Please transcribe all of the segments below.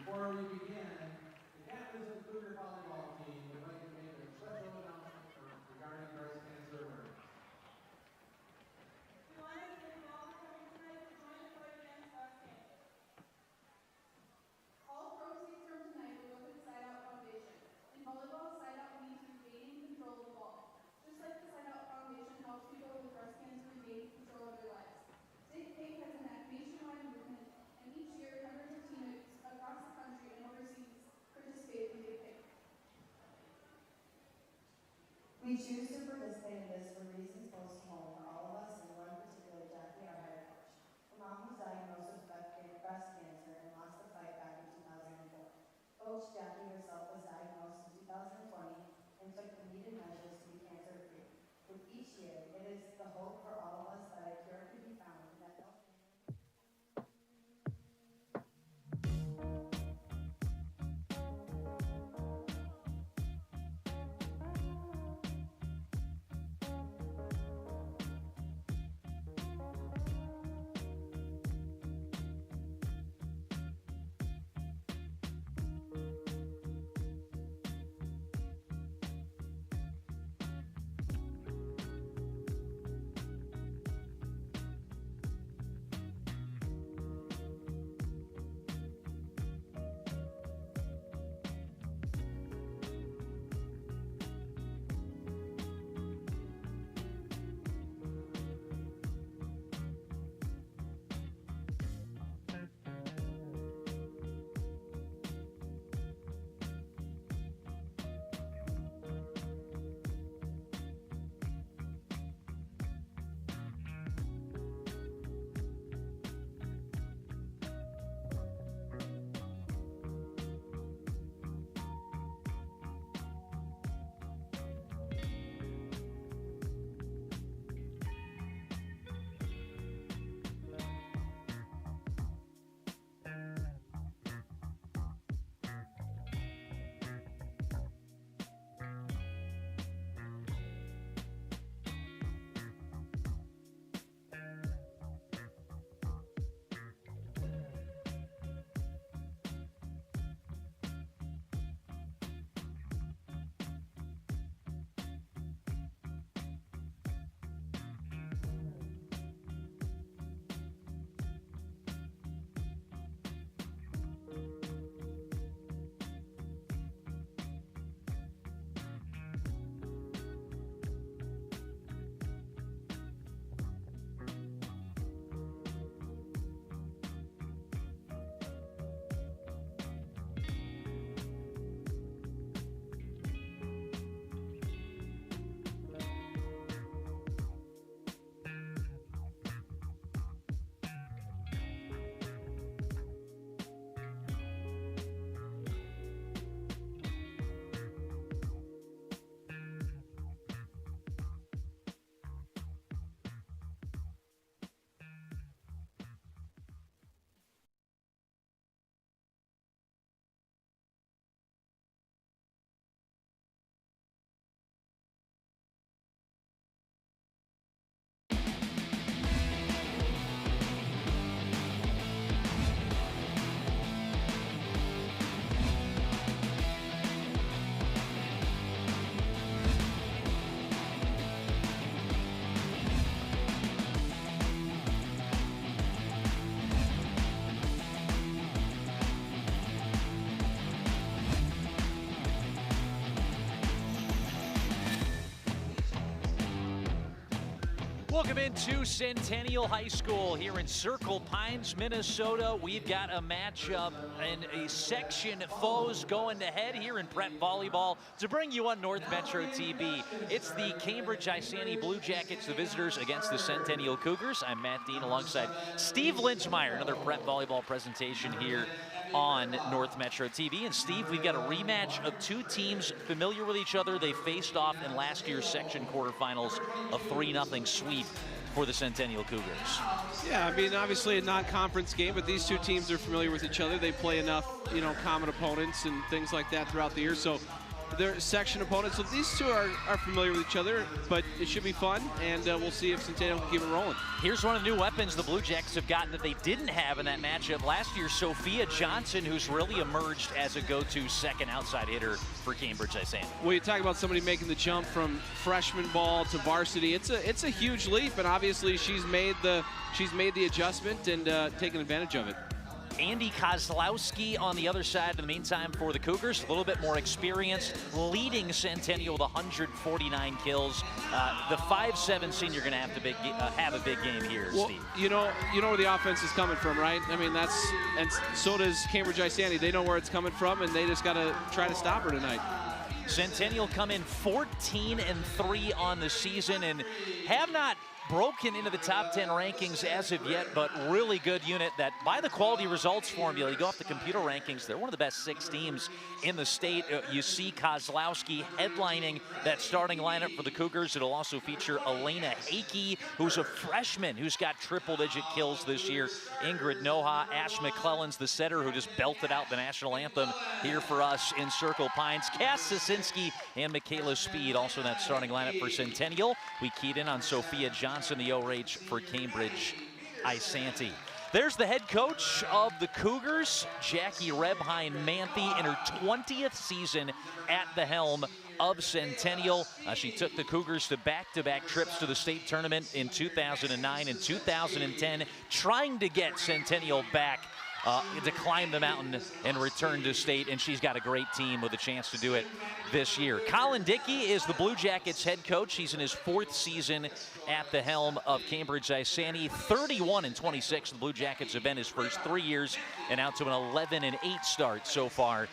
Before we begin, the captains of the Cougar volleyball team would like to make a special announcement regarding breast cancer awareness. We want to thank you all for coming tonight to join the fight against breast cancer. All proceeds from tonight will go to the Side Out Foundation. In volleyball, Side Out means regaining control of the ball. Just like the Side Out Foundation helps people with breast cancer regain control of their lives. Safe Pink has a nationwide movement, and each year hundreds of teammates across the country and overseas participate in Safe Pink. We choose to participate in this for reasons close to home for all of us, and one particular, Jackie, our head coach. A mom who was diagnosed with breast cancer and lost the fight back in 2004. Coach Jackie herself was diagnosed in 2020 and took the needed measures to be cancer-free. With each year, it is the hope for all of us that a cure could be found and that no Welcome into Centennial High School here in Circle Pines, Minnesota. We've got a matchup and a section foes going to head here in prep volleyball to bring you on North Metro TV. It's the Cambridge-Isant Bluejackets, the visitors against the Centennial Cougars. I'm Matt Dean alongside Steve Lynchmeyer, another prep volleyball presentation here on North Metro TV. And Steve, we've got a rematch of two teams familiar with each other. They faced off in last year's section quarterfinals, a 3-0 sweep for the Centennial Cougars. Yeah, I mean, obviously a non-conference game, but these two teams are familiar with each other. They play enough, common opponents and things like that throughout the year. So their section opponents. So these two are familiar with each other, but it should be fun, and we'll see if Centennial can keep it rolling. Here's one of the new weapons the Blue Jackets have gotten that they didn't have in that matchup last year. Sophia Johnson, who's really emerged as a go-to second outside hitter for Cambridge-Isant. Well, you talk about somebody making the jump from freshman ball to varsity. It's a huge leap, and obviously she's made the adjustment and taken advantage of it. Andy Kozlowski on the other side in the meantime for the Cougars. A little bit more experience, leading Centennial with 149 kills. The 5'7" senior going to have to have a big game here, well, Steve. You know where the offense is coming from, right? I mean, and so does Cambridge-Isanti. They know where it's coming from, and they just got to try to stop her tonight. Centennial come in 14-3 on the season and have not broken into the top 10 rankings as of yet, but really good unit that by the quality results formula, you go off the computer rankings, they're one of the best 6 teams in the state. You see Kozlowski headlining that starting lineup for the Cougars. It'll also feature Elena Hakey, who's a freshman who's got triple-digit kills this year. Ingrid Noha, Ash McClellan's the setter who just belted out the national anthem here for us in Circle Pines. Cass Sasinski and Michaela Speed also in that starting lineup for Centennial. We keyed in on Sophia Johnson, the OH for Cambridge-Isanti. There's the head coach of the Cougars, Jackie Rebheim-Manthe, in her 20th season at the helm of Centennial. She took the Cougars to back-to-back trips to the state tournament in 2009 and 2010, trying to get Centennial back to climb the mountain and return to state, and she's got a great team with a chance to do it this year. Colin Dickey is the Blue Jackets head coach. He's in his 4th season at the helm of Cambridge-Isanti. 31-26 the Blue Jackets have been his first 3 years, and out to an 11-8 start so far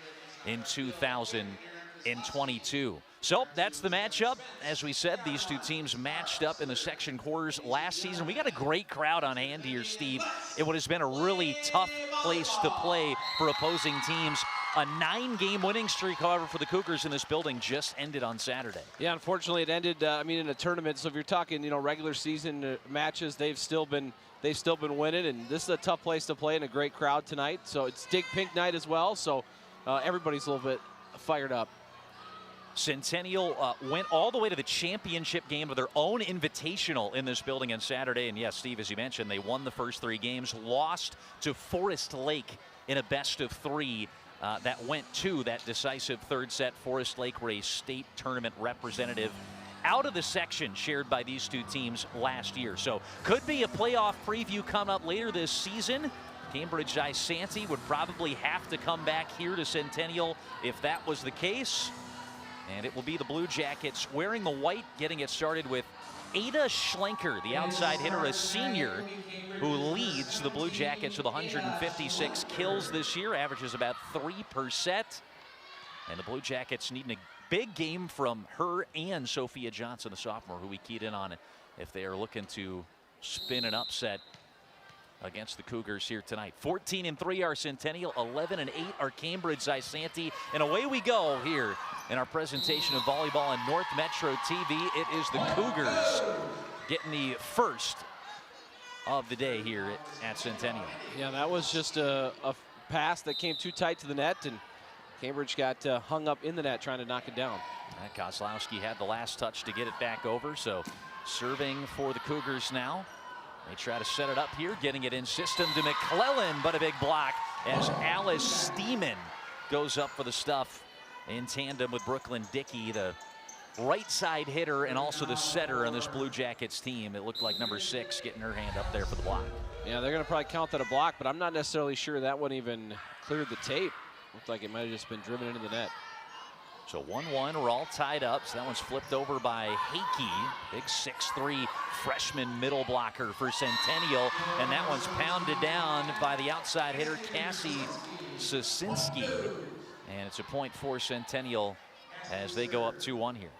in 2022. So that's the matchup. As we said, these two teams matched up in the section quarters last season. We got a great crowd on hand here, Steve. It would have been a really tough place to play for opposing teams. A 9-game winning streak, however, for the Cougars in this building just ended on Saturday. Yeah, unfortunately, it ended. In a tournament. So if you're talking, regular season matches, they've still been winning, and this is a tough place to play and a great crowd tonight. So it's Dig Pink night as well. So everybody's a little bit fired up. Centennial went all the way to the championship game of their own invitational in this building on Saturday. And yes, Steve, as you mentioned, they won the first 3 games, lost to Forest Lake in a best-of-3 that went to that decisive 3rd set. Forest Lake were a state tournament representative out of the section shared by these two teams last year. So could be a playoff preview coming up later this season. Cambridge-Isanti would probably have to come back here to Centennial if that was the case. And it will be the Blue Jackets wearing the white, getting it started with Ada Schlenker, the outside hitter, a senior who leads the Blue Jackets with 156 kills this year, averages about 3%. And the Blue Jackets needing a big game from her and Sophia Johnson, the sophomore, who we keyed in on if they are looking to spin an upset against the Cougars here tonight. 14-3 are Centennial, 11-8 are Cambridge-Isanti, and away we go here in our presentation of volleyball on North Metro TV. It is the Cougars getting the first of the day here at Centennial. Yeah, that was just a pass that came too tight to the net, and Cambridge got hung up in the net trying to knock it down. Kozlowski had the last touch to get it back over, so serving for the Cougars now. They try to set it up here, getting it in system to McClellan, but a big block as Alice Steeman goes up for the stuff in tandem with Brooklyn Dickey, the right side hitter and also the setter on this Blue Jackets team. It looked like number 6 getting her hand up there for the block. Yeah, they're going to probably count that a block, but I'm not necessarily sure that one even cleared the tape. Looked like it might have just been driven into the net. So 1-1, we're all tied up. So that one's flipped over by Hakey, big 6'3" freshman middle blocker for Centennial. And that one's pounded down by the outside hitter, Cassie Sasinski. And it's a point for Centennial as they go up 2-1 here.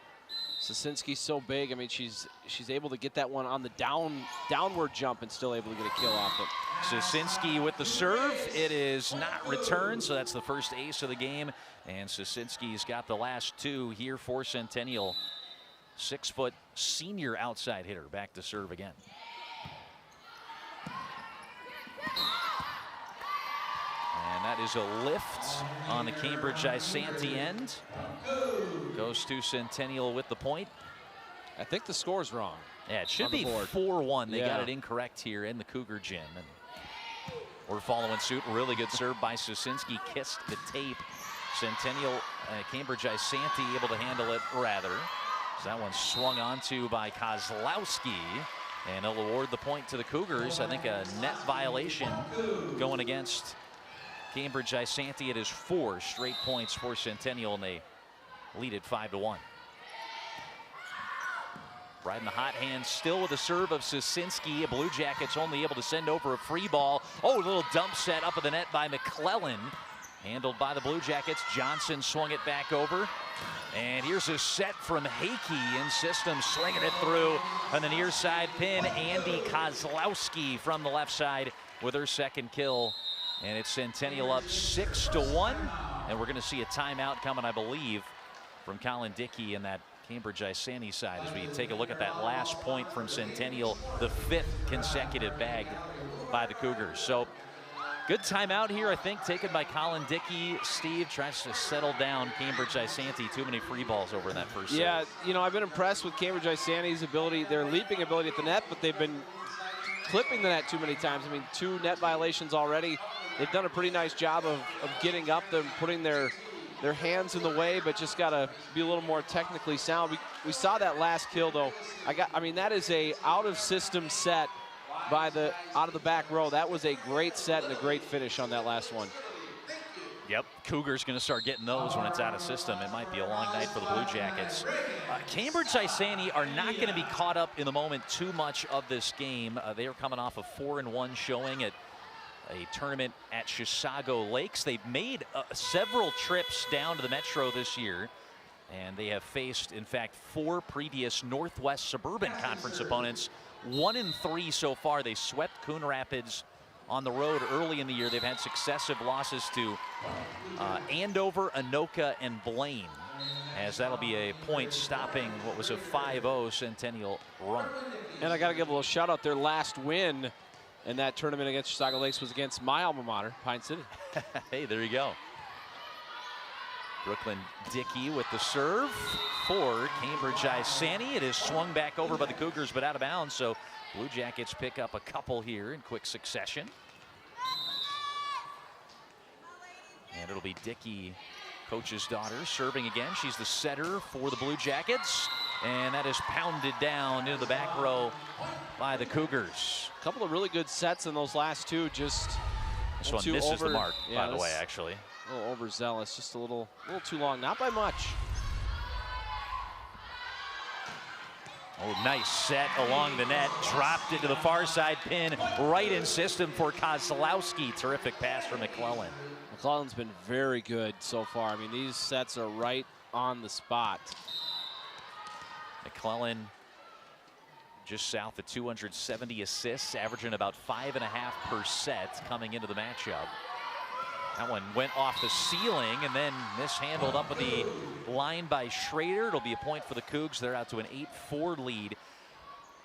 Sasinski's so big. I mean, she's able to get that one on the downward jump and still able to get a kill off it. Sasinski with the serve. It is not returned, so that's the first ace of the game. And Sasinski's got the last 2 here for Centennial. 6-foot senior outside hitter back to serve again. And that is a lift on the Cambridge-Isanti end. Goes to Centennial with the point. I think the score's wrong. Yeah, it should be 4-1. They got it incorrect here in the Cougar gym. And we're following suit. Really good serve by Susinski. Kissed the tape. Centennial, Cambridge-Isanti able to handle it rather. So that one's swung onto by Kozlowski. And he'll award the point to the Cougars. I think a net violation going against Cambridge-Isanti. It is 4 straight points for Centennial, and they lead it 5-1. Riding the hot hand still with the serve of Susinski. Blue Jackets only able to send over a free ball. Oh, a little dump set up at the net by McClellan. Handled by the Blue Jackets. Johnson swung it back over. And here's a set from Hakey in system, slinging it through on the near side pin. Andy Kozlowski from the left side with her second kill. And it's Centennial up 6-1. And we're going to see a timeout coming, I believe, from Colin Dickey in that Cambridge-Isanti side as we take a look at that last point from Centennial, the 5th consecutive bag by the Cougars. So good timeout here, I think, taken by Colin Dickey. Steve tries to settle down Cambridge-Isanti. Too many free balls over in that first set. Yeah, you know, I've been impressed with Cambridge-Isanti's ability, their leaping ability at the net, but they've been clipping the net too many times. I mean, 2 net violations already. They've done a pretty nice job of getting up them, putting their hands in the way, but just got to be a little more technically sound. We saw that last kill, though. I mean, that is a out-of-system set by out of the back row. That was a great set and a great finish on that last one. Yep, Cougars going to start getting those when it's out of system. It might be a long night for the Blue Jackets. Cambridge-Isanti are not going to be caught up in the moment too much of this game. They are coming off a 4-1 showing at a tournament at Chisago Lakes. They've made several trips down to the Metro this year, and they have faced, in fact, 4 previous Northwest Suburban Conference opponents. 1-3 so far. They swept Coon Rapids on the road early in the year. They've had successive losses to Andover, Anoka, and Blaine, as that'll be a point stopping what was a 5-0 Centennial run. And I got to give a little shout out. Their last win in that tournament against Chisago Lakes was against my alma mater, Pine City. Hey, there you go. Brooklyn Dickey with the serve for Cambridge-Isanti. It is swung back over by the Cougars, but out of bounds, so Blue Jackets pick up a couple here in quick succession. And it'll be Dickey, coach's daughter, serving again. She's the setter for the Blue Jackets, and that is pounded down into the back row by the Cougars. A couple of really good sets in those last 2. Just this one misses the mark, by the way, actually. A little overzealous, just a little too long, not by much. Oh, nice set along the net, dropped it to the far side pin, right in system for Kozlowski. Terrific pass from McClellan. McClellan's been very good so far. I mean, these sets are right on the spot. McClellan just south of 270 assists, averaging about 5.5 per set coming into the matchup. That one went off the ceiling and then mishandled up with the line by Schrader. It'll be a point for the Cougs. They're out to an 8-4 lead.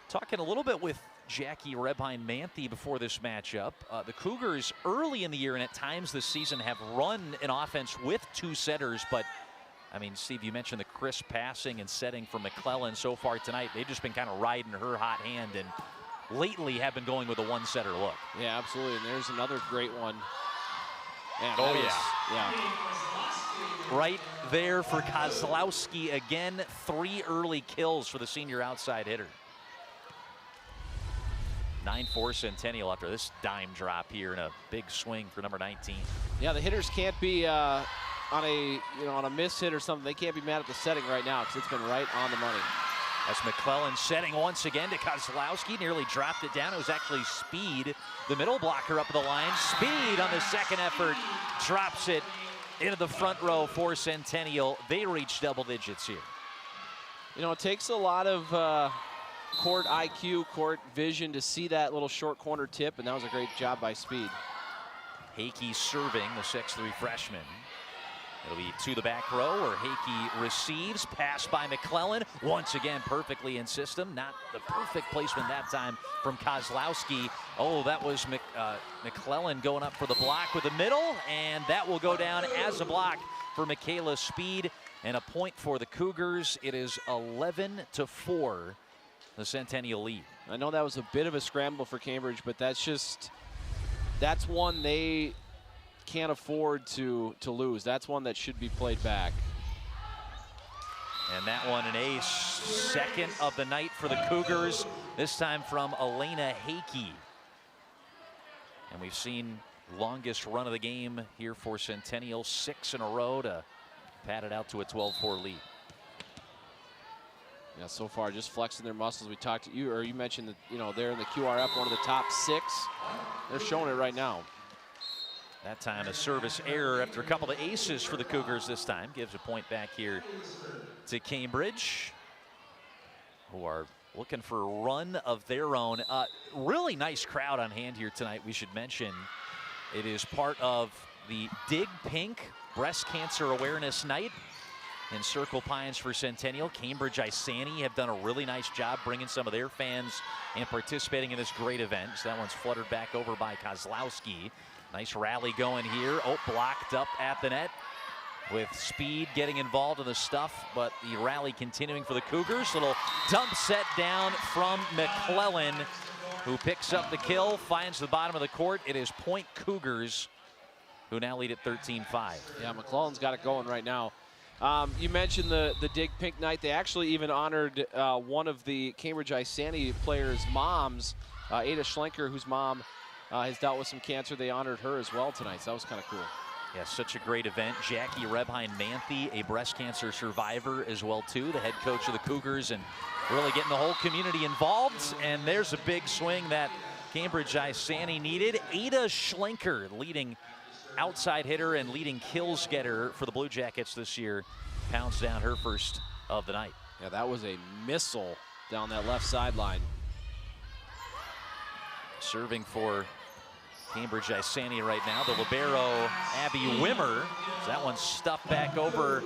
Talking a little bit with Jackie Rebheim-Manthe before this matchup. The Cougars early in the year and at times this season have run an offense with 2 setters, but I mean, Steve, you mentioned the crisp passing and setting from McClellan so far tonight. They've just been kind of riding her hot hand and lately have been going with a 1-setter look. Yeah, absolutely. And there's another great one. Man, yeah. Right there for Kozlowski again. 3 early kills for the senior outside hitter. 9-4 Centennial after this dime drop here and a big swing for number 19. Yeah, the hitters can't be on a miss hit or something. They can't be mad at the setting right now because it's been right on the money. As McClellan setting once again to Kozlowski, nearly dropped it down. It was actually Speed, the middle blocker up the line. Speed on the second effort drops it into the front row for Centennial. They reach double digits here. You know, it takes a lot of court IQ, court vision to see that little short corner tip, and that was a great job by Speed. Hakey serving, the 6'3" freshman. It'll be to the back row where Hakey receives. Pass by McClellan. Once again, perfectly in system. Not the perfect placement that time from Kozlowski. Oh, that was McClellan going up for the block with the middle. And that will go down as a block for Michaela Speed. And a point for the Cougars. It is 11-4, the Centennial lead. I know that was a bit of a scramble for Cambridge, but that's one they can't afford to lose. That's one that should be played back. And that one an ace. Second of the night for the Cougars, this time from Elena Hakey. And we've seen longest run of the game here for Centennial, 6 in a row to pad it out to a 12-4 lead. Yeah, so far just flexing their muscles. We talked to you, or you mentioned that, you know, they're in the QRF, one of the top 6. They're showing it right now. That time a service error after a couple of aces for the Cougars this time. Gives a point back here to Cambridge, who are looking for a run of their own. Really nice crowd on hand here tonight, we should mention. It is part of the Dig Pink Breast Cancer Awareness Night in Circle Pines for Centennial. Cambridge-Isanti have done a really nice job bringing some of their fans and participating in this great event. So that one's fluttered back over by Kozlowski. Nice rally going here. Oh, blocked up at the net with Speed getting involved in the stuff, but the rally continuing for the Cougars. Little dump set down from McClellan, who picks up the kill, finds the bottom of the court. It is point Cougars, who now lead at 13-5. Yeah, McClellan's got it going right now. You mentioned the Dig Pink night. They actually even honored one of the Cambridge-Isanti players' moms, Ada Schlenker, whose mom has dealt with some cancer. They honored her as well tonight, so that was kind of cool. Yeah, such a great event. Jackie Rebhein-Manthe, a breast cancer survivor as well, too, the head coach of the Cougars, and really getting the whole community involved. And there's a big swing that Cambridge-Isanti needed. Ada Schlenker, leading outside hitter and leading kills getter for the Blue Jackets this year, pounds down her first of the night. Yeah, that was a missile down that left sideline. Serving for Cambridge-Isanti right now, the libero, Abby Wimmer. That one's stuffed back over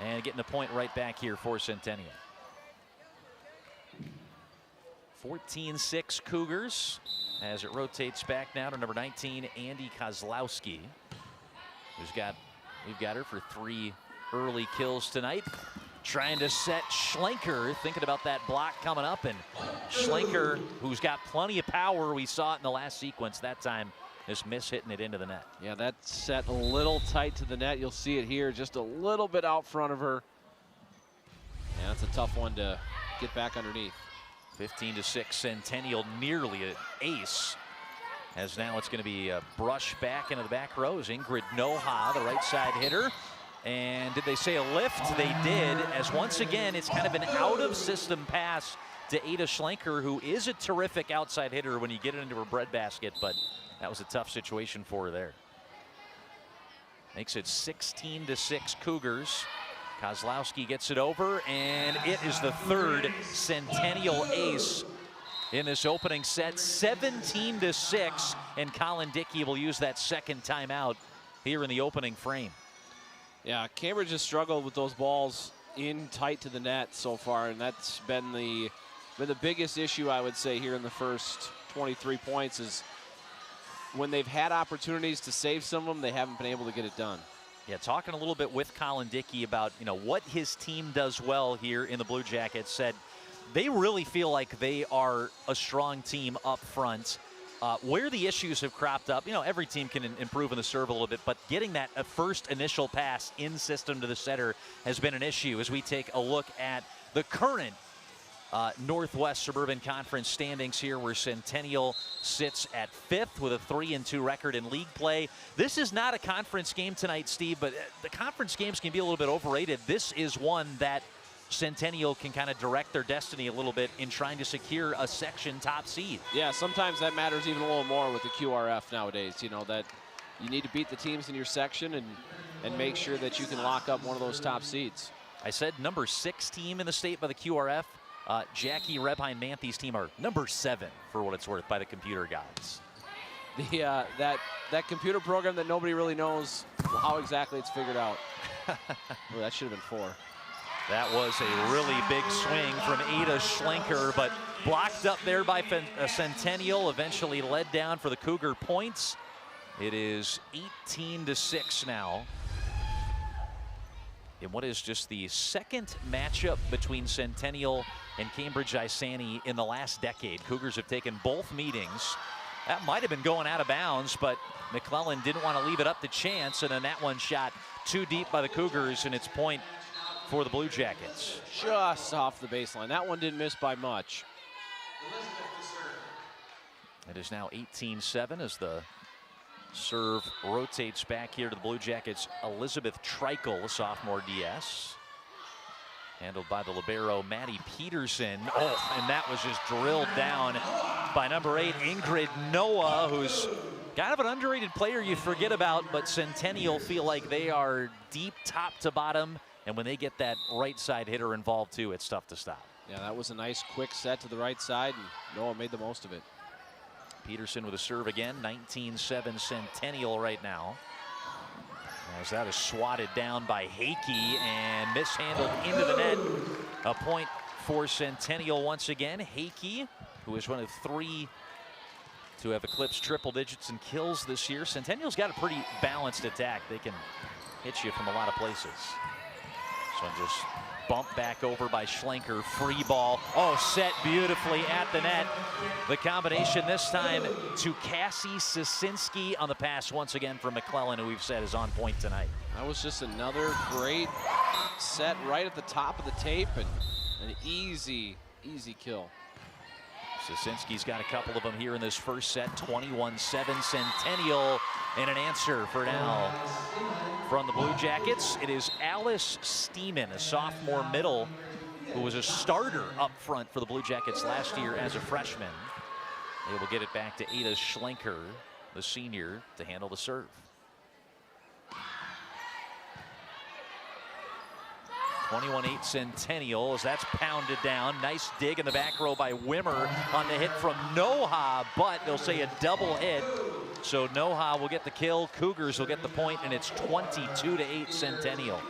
and getting the point right back here for Centennial. 14-6 Cougars as it rotates back now to number 19, Andy Kozlowski, we've got her for 3 early kills tonight. Trying to set Schlenker, thinking about that block coming up, and Schlenker, who's got plenty of power, we saw it in the last sequence that time, just miss hitting it into the net. Yeah, that's set a little tight to the net. You'll see it here, just a little bit out front of her. Yeah, that's a tough one to get back underneath. 15-6 Centennial, nearly an ace, as now it's going to be a brush back into the back rows. Ingrid Noha, the right side hitter. And did they say a lift? They did, as once again, it's kind of an out-of-system pass to Ada Schlenker, who is a terrific outside hitter when you get it into her breadbasket, but that was a tough situation for her there. Makes it 16-6 Cougars. Kozlowski gets it over, and it is the 3rd Centennial ace in this opening set, 17-6, and Colin Dickey will use that second timeout here in the opening frame. Yeah, Cambridge has struggled with those balls in tight to the net so far, and that's been the biggest issue, I would say, here in the first 23 points, is when they've had opportunities to save some of them, they haven't been able to get it done. Yeah, talking a little bit with Colin Dickey about, you know, what his team does well here in the Blue Jackets, said they really feel like they are a strong team up front. Where the issues have cropped up, you know, every team can improve in the serve a little bit, but getting that first initial pass in system to the setter has been an issue as we take a look at the current Northwest Suburban Conference standings here, where Centennial sits at 5th with a 3-2 record in league play. This is not a conference game tonight, Steve, but the conference games can be a little bit overrated. This is one that Centennial can kind of direct their destiny a little bit in trying to secure a section top seed. Yeah, sometimes that matters even a little more with the QRF nowadays. You know, that you need to beat the teams in your section and make sure that you can lock up one of those top seeds. I said number 6 team in the state by the QRF. Jackie Rebhein-Manthe's team are number 7 for what it's worth by the computer gods. The that computer program that nobody really knows how exactly it's figured out. Well, that should have been 4. That was a really big swing from Ada Schlenker, but blocked up there by Centennial, eventually led down for the Cougar points. It is 18-6 now. In what is just the second matchup between Centennial and Cambridge-Isanti in the last decade. Cougars have taken both meetings. That might have been going out of bounds, but McClellan didn't want to leave it up to chance, and then that one shot too deep by the Cougars, and it's point for the Blue Jackets. Just off the baseline. That one didn't miss by much. It is now 18-7 as the serve rotates back here to the Blue Jackets. Elizabeth Treichel, a sophomore DS. Handled by the libero, Maddie Peterson. Oh, and that was just drilled down by number 8, Ingrid Noah, who's kind of an underrated player you forget about, but Centennial feel like they are deep top to bottom. And when they get that right side hitter involved too, it's tough to stop. Yeah, that was a nice quick set to the right side, and Noah made the most of it. Peterson with a serve again, 19-7 Centennial right now. As that is swatted down by Hakey and mishandled into the net. A point for Centennial once again. Hakey, who is one of 3 to have eclipsed triple digits in kills this year. Centennial's got a pretty balanced attack. They can hit you from a lot of places. This one just bumped back over by Schlenker. Free ball. Oh, set beautifully at the net. The combination this time to Cassie Sosinski on the pass once again from McClellan, who we've said is on point tonight. That was just another great set right at the top of the tape, and an easy kill. Sosinski's got a couple of them here in this first set. 21-7 Centennial, and an answer for now from the Blue Jackets. It is Alice Steeman, a sophomore middle, who was a starter up front for the Blue Jackets last year as a freshman. They will get it back to Ada Schlenker, the senior, to handle the serve. 21-8 Centennial as that's pounded down. Nice dig in the back row by Wimmer on the hit from Noha, but they'll say a double hit. So Noha will get the kill, Cougars will get the point, and it's 22-8 Centennial.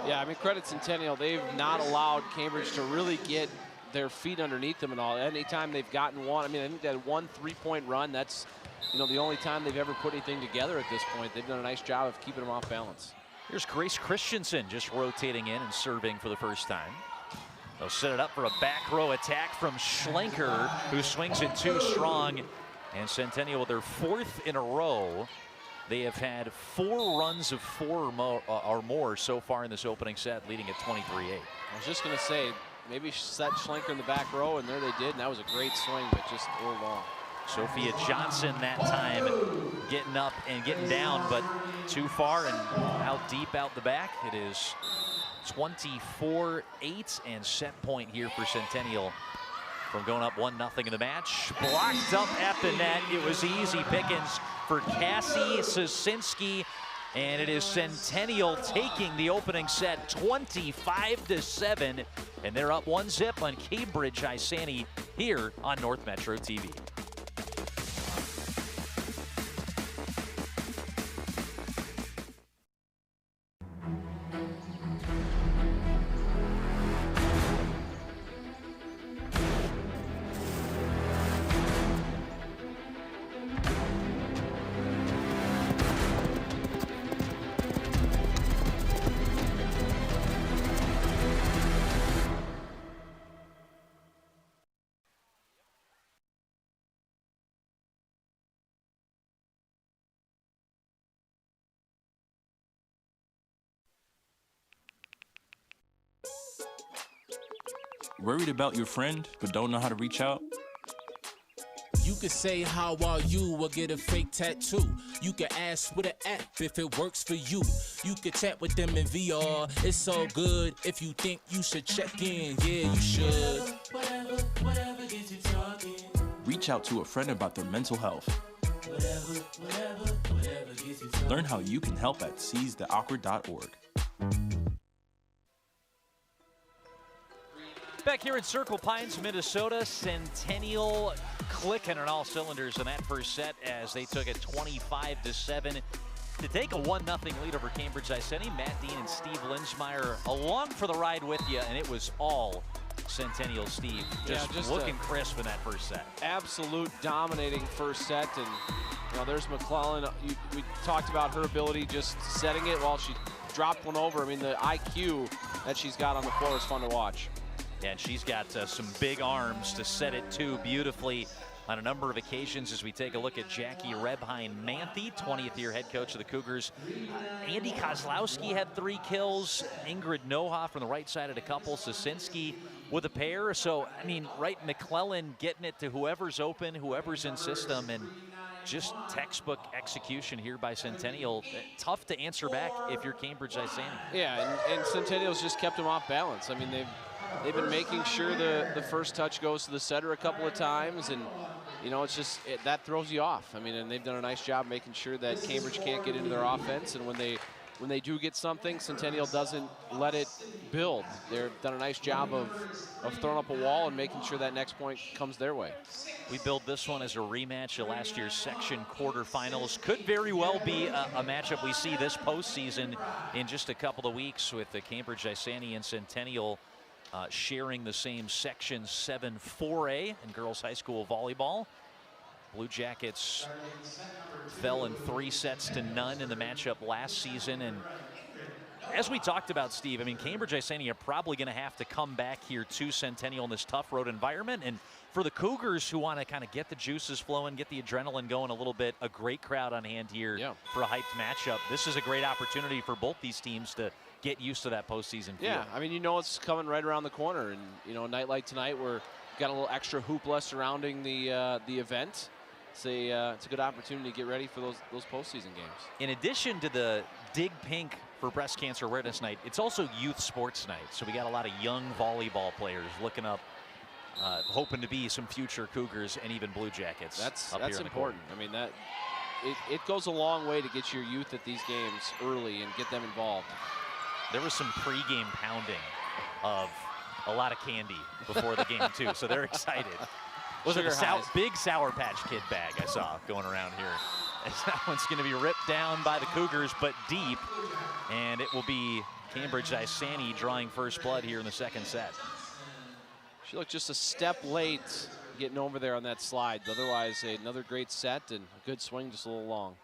Yeah, I mean, credit Centennial. They've not allowed Cambridge to really get their feet underneath them and all. Anytime they've gotten one, I mean, I think that 1 3-point run, that's, you know, the only time they've ever put anything together at this point. They've done a nice job of keeping them off balance. Here's Grace Christensen just rotating in and serving for the first time. They'll set it up for a back row attack from Schlenker, who swings it too strong. And Centennial with their 4th in a row. They have had 4 runs of 4 or more so far in this opening set, leading at 23-8. I was just going to say, maybe set Schlenker in the back row, and there they did, and that was a great swing, but just a little long. Sophia Johnson that time getting up and getting down, but too far and out deep out the back. It is 24-8 and set point here for Centennial from going up 1-0 in the match. Blocked up at the net. It was easy pickings for Cassie Sosinski, and it is Centennial taking the opening set 25-7, and they're up 1-0 on Cambridge-Isanti here on North Metro TV. Worried about your friend, but don't know how to reach out? You could say, how are you, or get a fake tattoo. You could ask with an app if it works for you. You could chat with them in VR, it's so good. If you think you should check in, yeah, you should. Whatever gets you talking. Reach out to a friend about their mental health. Whatever gets you talking. Learn how you can help at seizetheawkward.org. Back here in Circle Pines, Minnesota, Centennial clicking on all cylinders in that first set as they took it 25-7 To take a 1-0 lead over Cambridge-Isanti, Matt Dean and Steve Linsmeyer along for the ride with you, and it was all Centennial Steve. Just looking crisp in that first set. Absolute dominating first set, and there's McClellan. We talked about her ability just setting it while she dropped one over. I mean, the IQ that she's got on the floor is fun to watch. Yeah, and she's got some big arms to set it too beautifully on a number of occasions. As we take a look at Jackie Rebheim-Manthe, 20th year head coach of the Cougars. Andy Kozlowski had 3 kills. Ingrid Noha from the right side had a couple. Sosinski with a pair. So, I mean, McClellan getting it to whoever's open, whoever's in system, and just textbook execution here by Centennial. Tough to answer back if you're Cambridge-Isanti. Yeah, and Centennial's just kept them off balance. I mean, they've been making sure the first touch goes to the setter a couple of times, and it's just that throws you off. I mean, and they've done a nice job making sure that Cambridge can't get into their offense, and when they do get something, Centennial doesn't let it build. They've done a nice job of throwing up a wall and making sure that next point comes their way. We build this one as a rematch of last year's section quarterfinals. Could very well be a matchup we see this postseason in just a couple of weeks, with the Cambridge-Isanti and Centennial sharing the same Section 7 4A in girls high school volleyball. Blue Jackets fell in 3 sets to none in the matchup last season. And as we talked about, Steve, I mean, Cambridge-Isanti are probably going to have to come back here to Centennial in this tough road environment. And for the Cougars, who want to kind of get the juices flowing, get the adrenaline going a little bit, a great crowd on hand here for a hyped matchup. This is a great opportunity for both these teams to get used to that postseason feel. Yeah, I mean, it's coming right around the corner, and a night like tonight, we're got a little extra hoopla surrounding the event. It's a good opportunity to get ready for those postseason games. In addition to the Dig Pink for Breast Cancer Awareness Night, it's also Youth Sports Night. So we got a lot of young volleyball players looking up, hoping to be some future Cougars and even Blue Jackets. That's important. I mean, it goes a long way to get your youth at these games early and get them involved. There was some pregame pounding of a lot of candy before the game too, so they're excited. Was it a big Sour Patch Kid bag I saw going around here? That one's going to be ripped down by the Cougars, but deep, and it will be Cambridge-Isanti drawing first blood here in the second set. She looked just a step late getting over there on that slide. Otherwise, another great set and a good swing, just a little long.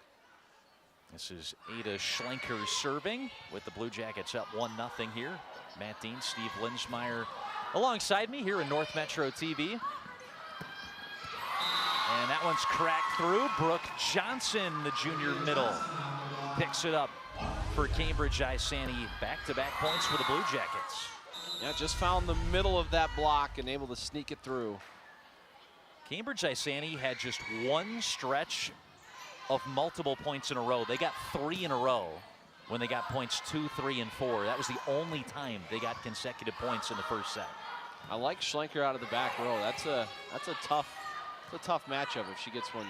This is Ada Schlenker serving with the Blue Jackets up 1-0 here. Matt Dean, Steve Linsmeyer alongside me here in North Metro TV. And that one's cracked through. Brooke Johnson, the junior middle, picks it up for Cambridge-Isanti. Back-to-back points for the Blue Jackets. Yeah, just found the middle of that block and able to sneak it through. Cambridge-Isanti had just one stretch of multiple points in a row. They got 3 in a row when they got points 2, 3, and 4. That was the only time they got consecutive points in the first set. I like Schlenker out of the back row. That's a tough matchup if she gets one.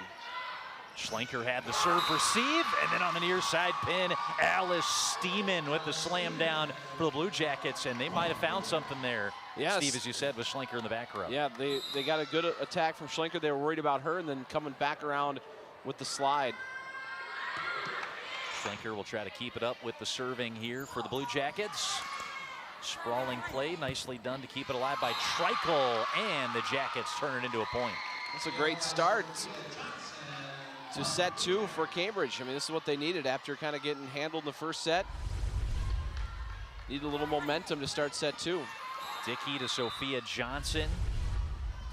Schlenker had the serve receive, and then on the near side pin, Alice Steeman with the slam down for the Blue Jackets, and they might have found something there. Yes. Steve, as you said, with Schlenker in the back row. Yeah, they got a good attack from Schlenker. They were worried about her, and then coming back around with the slide. Schlenker will try to keep it up with the serving here for the Blue Jackets. Sprawling play, nicely done to keep it alive by Treichel, and the Jackets turn it into a point. That's a great start to set 2 for Cambridge. I mean, this is what they needed after kind of getting handled in the first set. Needed a little momentum to start set 2. Dickey to Sophia Johnson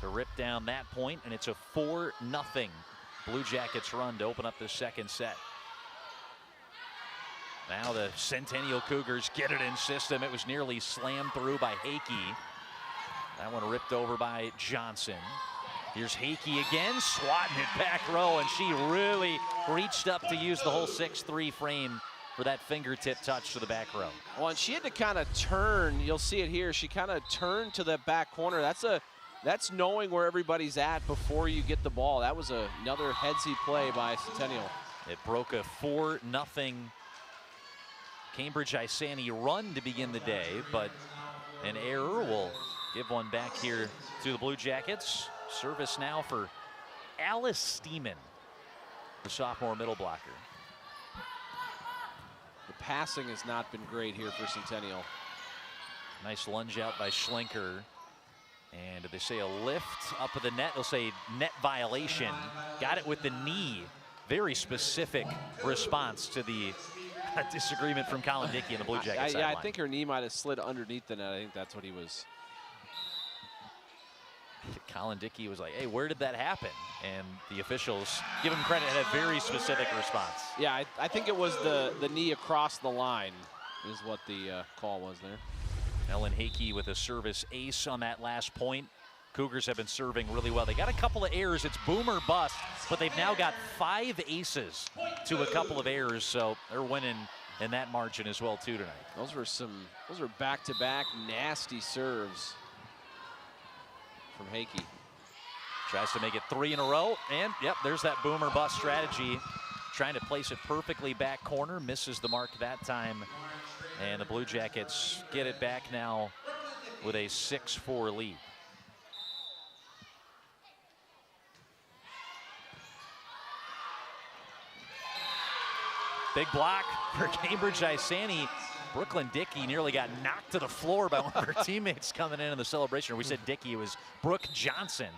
to rip down that point, and it's a 4-0 Blue Jackets run to open up the second set. Now the Centennial Cougars get it in system. It was nearly slammed through by Hakey. That one ripped over by Johnson. Here's Hakey again, swatting it back row, and she really reached up to use the whole 6'3" frame for that fingertip touch to the back row. Well, and she had to kind of turn. You'll see it here. She kind of turned to the back corner. That's knowing where everybody's at before you get the ball. That was another headsy play by Centennial. It broke a 4-0 Cambridge-Isanti run to begin the day, but an error will give one back here to the Blue Jackets. Service now for Alice Steeman, the sophomore middle blocker. passing has not been great here for Centennial. Nice lunge out by Schlenker. And did they say a lift up of the net? They'll say net violation. Got it with the knee. Very specific response to the disagreement from Colin Dickey in the Blue Jackets sideline. Yeah, I think her knee might have slid underneath the net. I think that's what he was. Colin Dickey was like, hey, where did that happen? And the officials, give him credit, had a very specific response. Yeah, I think it was the knee across the line is what the call was there. Ellen Hakey with a service ace on that last point. Cougars have been serving really well. They got a couple of errors. It's boom or bust, but they've now got 5 aces to a couple of errors, so they're winning in that margin as well too tonight. Those were back-to-back nasty serves from Hakey. Tries to make it 3 in a row, and yep, there's that boom or bust strategy. Trying to place it perfectly back corner, misses the mark that time. And the Blue Jackets get it back now with a 6-4 lead. Big block for Cambridge-Isanti. Brooklyn Dickey nearly got knocked to the floor by one of her teammates coming in the celebration. We said Dickey, it was Brooke Johnson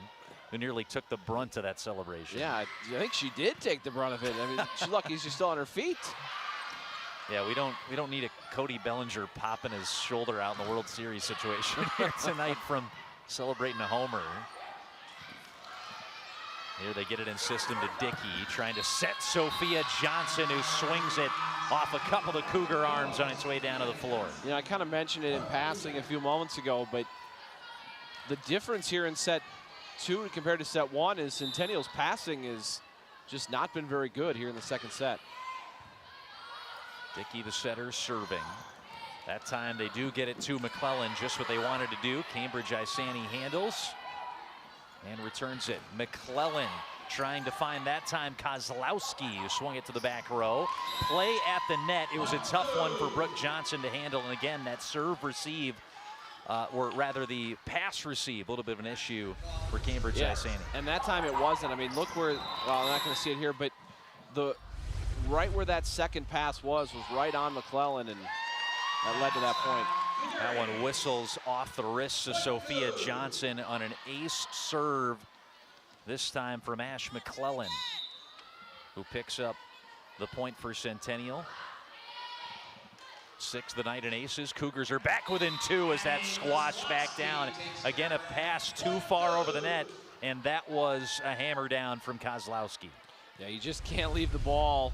who nearly took the brunt of that celebration. Yeah, I think she did take the brunt of it. I mean, she's lucky she's still on her feet. Yeah, we don't need a Cody Bellinger popping his shoulder out in the World Series situation here tonight from celebrating a homer. Here they get it in system to Dickey, trying to set Sophia Johnson, who swings it off a couple of Cougar arms on its way down to the floor. You know, I kind of mentioned it in passing a few moments ago, but the difference here in set 2 compared to set 1 is Centennial's passing has just not been very good here in the second set. Dickey, the setter, serving. That time they do get it to McClellan, just what they wanted to do. Cambridge-Isanti handles and returns it. McClellan trying to find that time Kozlowski, who swung it to the back row. Play at the net. It was a tough one for Brooke Johnson to handle. And again, that serve receive, or rather the pass receive, a little bit of an issue for Cambridge-Isanti. Yeah. And that time it wasn't. I mean, look where, well, I'm not going to see it here, but right where that second pass was right on McClellan, and that led to that point. That one whistles off the wrists of Sophia Johnson on an ace serve, this time from Ash McClellan, who picks up the point for Centennial. 6th the night in aces. Cougars are back within 2 as that squashed back down. Again, a pass too far over the net, and that was a hammer down from Kozlowski. Yeah, you just can't leave the ball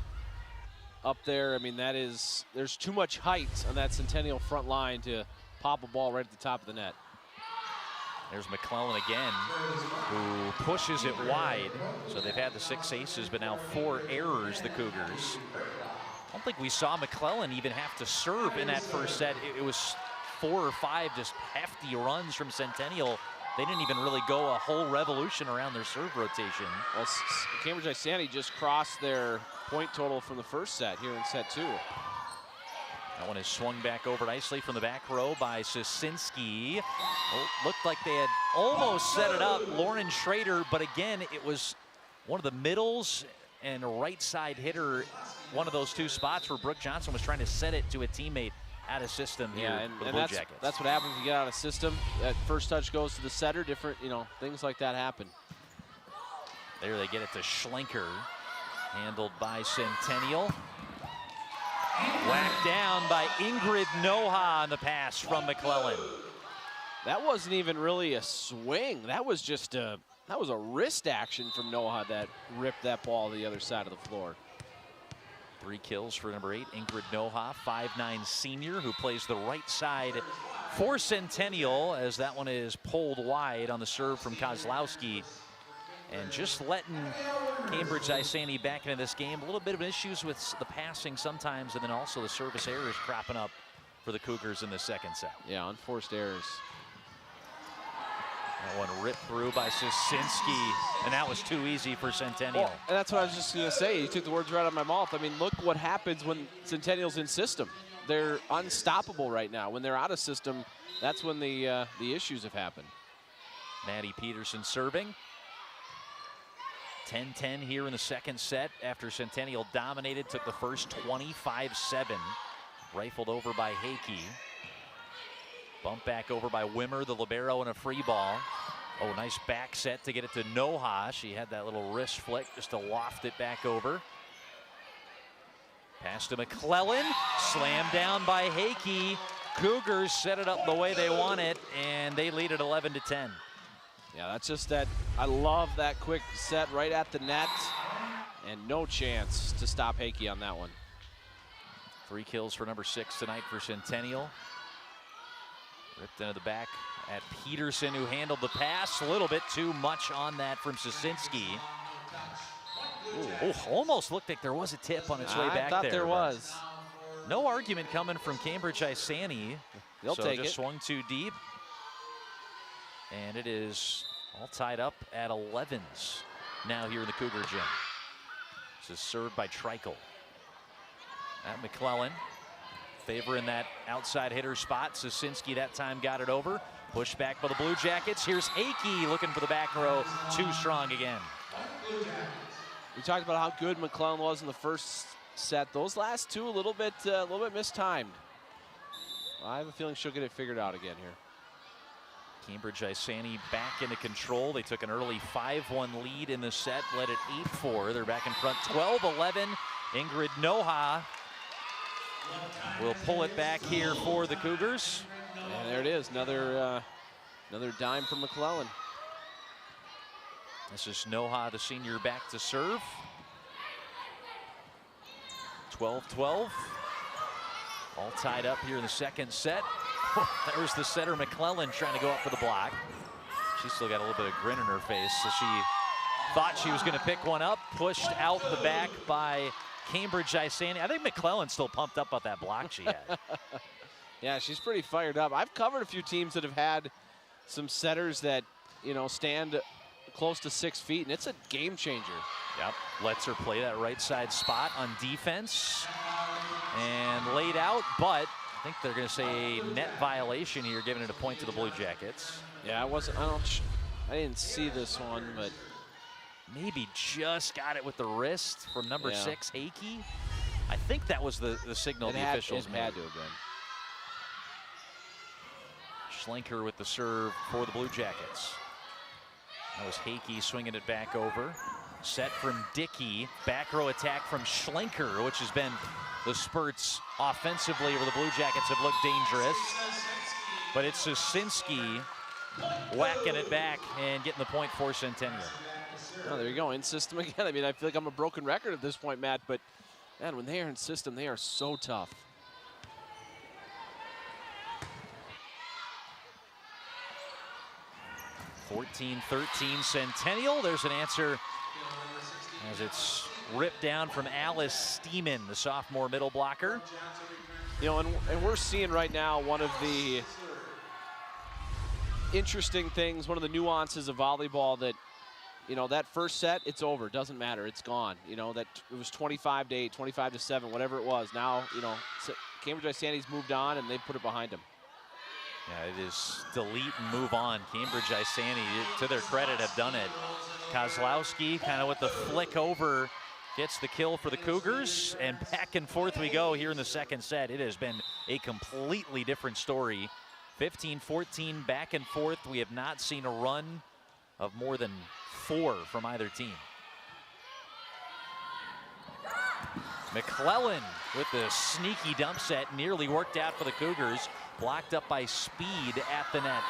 up there. I mean, there's too much height on that Centennial front line to pop a ball right at the top of the net. There's McClellan again, who pushes it wide. So they've had the 6 aces, but now 4 errors, the Cougars. I don't think we saw McClellan even have to serve in that first set. It was 4 or 5 just hefty runs from Centennial. They didn't even really go a whole revolution around their serve rotation. Well, Cambridge-Isanti just crossed their point total from the first set here in set 2. That one is swung back over nicely from the back row by Sosinski. Oh, looked like they had almost set it up, Lauren Schrader, but again, it was one of the middles and a right side hitter, one of those 2 spots where Brooke Johnson was trying to set it to a teammate out of system here for the Blue Jackets. That's what happens when you get out of system. That first touch goes to the setter, different, things like that happen. There they get it to Schlenker, handled by Centennial. Whacked down by Ingrid Noha on the pass from McClellan. That wasn't even really a swing. That was just that was a wrist action from Noha that ripped that ball to the other side of the floor. 3 kills for number 8, Ingrid Noha, 5'9" senior, who plays the right side for Centennial, as that one is pulled wide on the serve from Kozlowski. And just letting Cambridge-Isanti back into this game. A little bit of issues with the passing sometimes, and then also the service errors cropping up for the Cougars in the second set. Yeah, unforced errors. That one ripped through by Sosinski, and that was too easy for Centennial. Well, and that's what I was just going to say. You took the words right out of my mouth. I mean, look what happens when Centennial's in system. They're unstoppable right now. When they're out of system, that's when the issues have happened. Maddie Peterson serving. 10-10 here in the second set after Centennial dominated, took the first 25-7 Rifled over by Hakey. Bump back over by Wimmer, the libero, and a free ball. Oh, nice back set to get it to Noha. She had that little wrist flick just to loft it back over. Pass to McClellan. Slammed down by Hakey. Cougars set it up the way they want it, and they lead it 11-10. Yeah, that's just that. I love that quick set right at the net, and no chance to stop Hakey on that one. 3 kills for number 6 tonight for Centennial. Ripped into the back at Peterson, who handled the pass. A little bit too much on that from Sasinski. Oh, almost looked like there was a tip on its way back there. I thought there was. No argument coming from Cambridge-Isanti. They'll take it. Just swung too deep. And it is all tied up at 11s now here in the Cougar gym. This is served by Treichel. At McClellan, favoring that outside hitter spot. Sasinski that time got it over. Pushed back by the Blue Jackets. Here's Hakey looking for the back row. Too strong again. We talked about how good McClellan was in the first set. Those last two a little bit mistimed. I have a feeling she'll get it figured out again here. Cambridge-Isanti back into control. They took an early 5-1 lead in the set, led it 8-4. They're back in front 12-11. Ingrid Noha will pull it back here for the Cougars. And there it is, another dime from McClellan. This is Noha, the senior, back to serve. 12-12. All tied up here in the second set. There's the setter, McClellan, trying to go up for the block. She still got a little bit of grin in her face, so she thought she was going to pick one up. Pushed out the back by Cambridge-Isanti. I think McClellan's still pumped up about that block she had. Yeah, she's pretty fired up. I've covered a few teams that have had some setters that, you know, stand close to 6 feet, and it's a game changer. Yep, lets her play that right side spot on defense. And laid out, but I think they're going to say a net violation here, giving it a point to the Blue Jackets. Yeah, I didn't see this one, but maybe just got it with the wrist from number 6, Hakey. I think that was the signal the officials made. It had to have been. Schlenker with the serve for the Blue Jackets. That was Hakey swinging it back over. Set from Dickey. Back row attack from Schlenker, which has been the spurts offensively where the Blue Jackets have looked dangerous. But it's Sasinski whacking it back and getting the point for Centennial. Oh, there you go, in system again. I mean, I feel like I'm a broken record at this point, Matt, but man, when they are in system, they are so tough. (14-13) Centennial. There's an answer as it's ripped down from Alice Steeman, the sophomore middle blocker. You know, and we're seeing right now one of the interesting things, one of the nuances of volleyball that, you know, that first set, it's over. It doesn't matter. It's gone. You know, that it was 25-8, 25-7, whatever it was. Now, you know, Cambridge-Isanti's moved on, and they put it behind them. Yeah, it is delete and move on. Cambridge-Isanti, to their credit, have done it. Kozlowski kind of with the flick over gets the kill for the Cougars, and back and forth we go here in the second set. It has been a completely different story. 15-14 back and forth. We have not seen a run of more than 4 from either team. McClellan with the sneaky dump set, nearly worked out for the Cougars. Blocked up by Speed at the net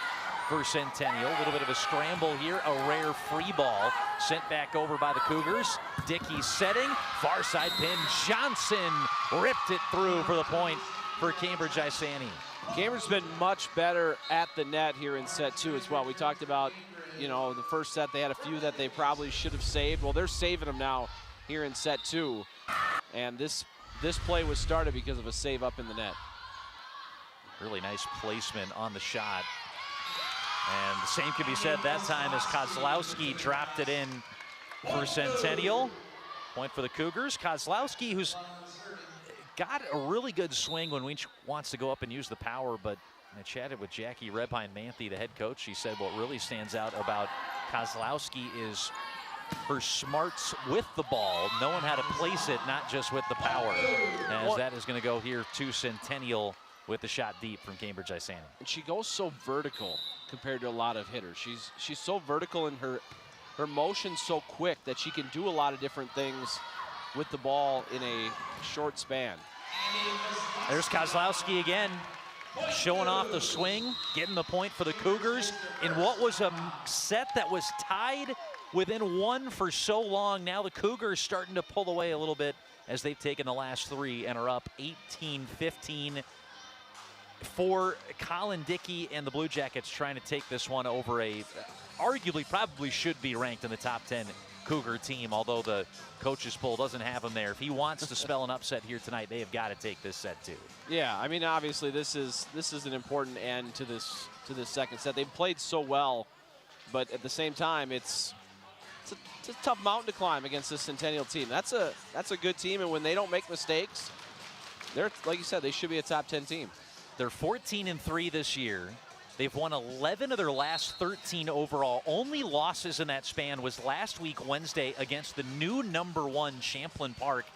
for Centennial. A little bit of a scramble here, a rare free ball sent back over by the Cougars. Dickey setting, far side pin. Johnson ripped it through for the point for Cambridge-Isanti. Cambridge's been much better at the net here in set 2 as well. We talked about, you know, the first set they had a few that they probably should have saved. Well, they're saving them now here in set 2. And this play was started because of a save up in the net. Really nice placement on the shot. And the same can be said that time as Kozlowski dropped it in for Centennial. Point for the Cougars. Kozlowski, who's got a really good swing when he wants to go up and use the power, but I chatted with Jackie Rebheim-Manthe, the head coach. She said what really stands out about Kozlowski is her smarts with the ball, knowing how to place it, not just with the power. As that is going to go here to Centennial with the shot deep from Cambridge-Isanti. And she goes so vertical compared to a lot of hitters. She's so vertical, and her motion's so quick that she can do a lot of different things with the ball in a short span. There's Kozlowski again, showing off the swing, getting the point for the Cougars in what was a set that was tied within one for so long. Now the Cougars starting to pull away a little bit as they've taken the last three and are up 18-15 for Colin Dickey and the Blue Jackets, trying to take this one over a arguably probably should be ranked in the top 10 Cougar team, although the coaches poll doesn't have him there. If he wants to spell an upset here tonight, they have got to take this set too. Yeah, I mean, obviously this is an important end to this second set. They've played so well, but at the same time, it's a tough mountain to climb against this Centennial team. That's a good team, and when they don't make mistakes, they're, like you said, they should be a top 10 team. They're 14-3 this year. They've won 11 of their last 13 overall. Only losses in that span was last week Wednesday against the new #1 Champlain Park.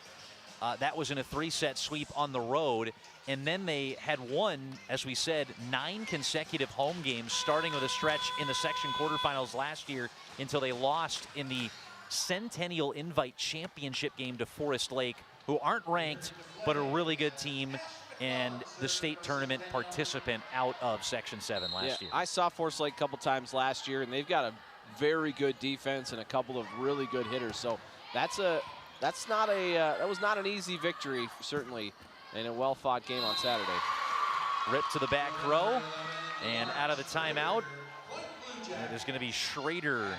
That was in a 3-set sweep on the road. And then they had won, as we said, 9 consecutive home games, starting with a stretch in the section quarterfinals last year until they lost in the Centennial Invite Championship game to Forest Lake, who aren't ranked, but a really good team and the state tournament participant out of Section 7 last year. I saw Forest Lake a couple times last year, and they've got a very good defense and a couple of really good hitters. So that was not an easy victory, certainly, in a well-fought game on Saturday. Ripped to the back row, and out of the timeout, it is going to be Schrader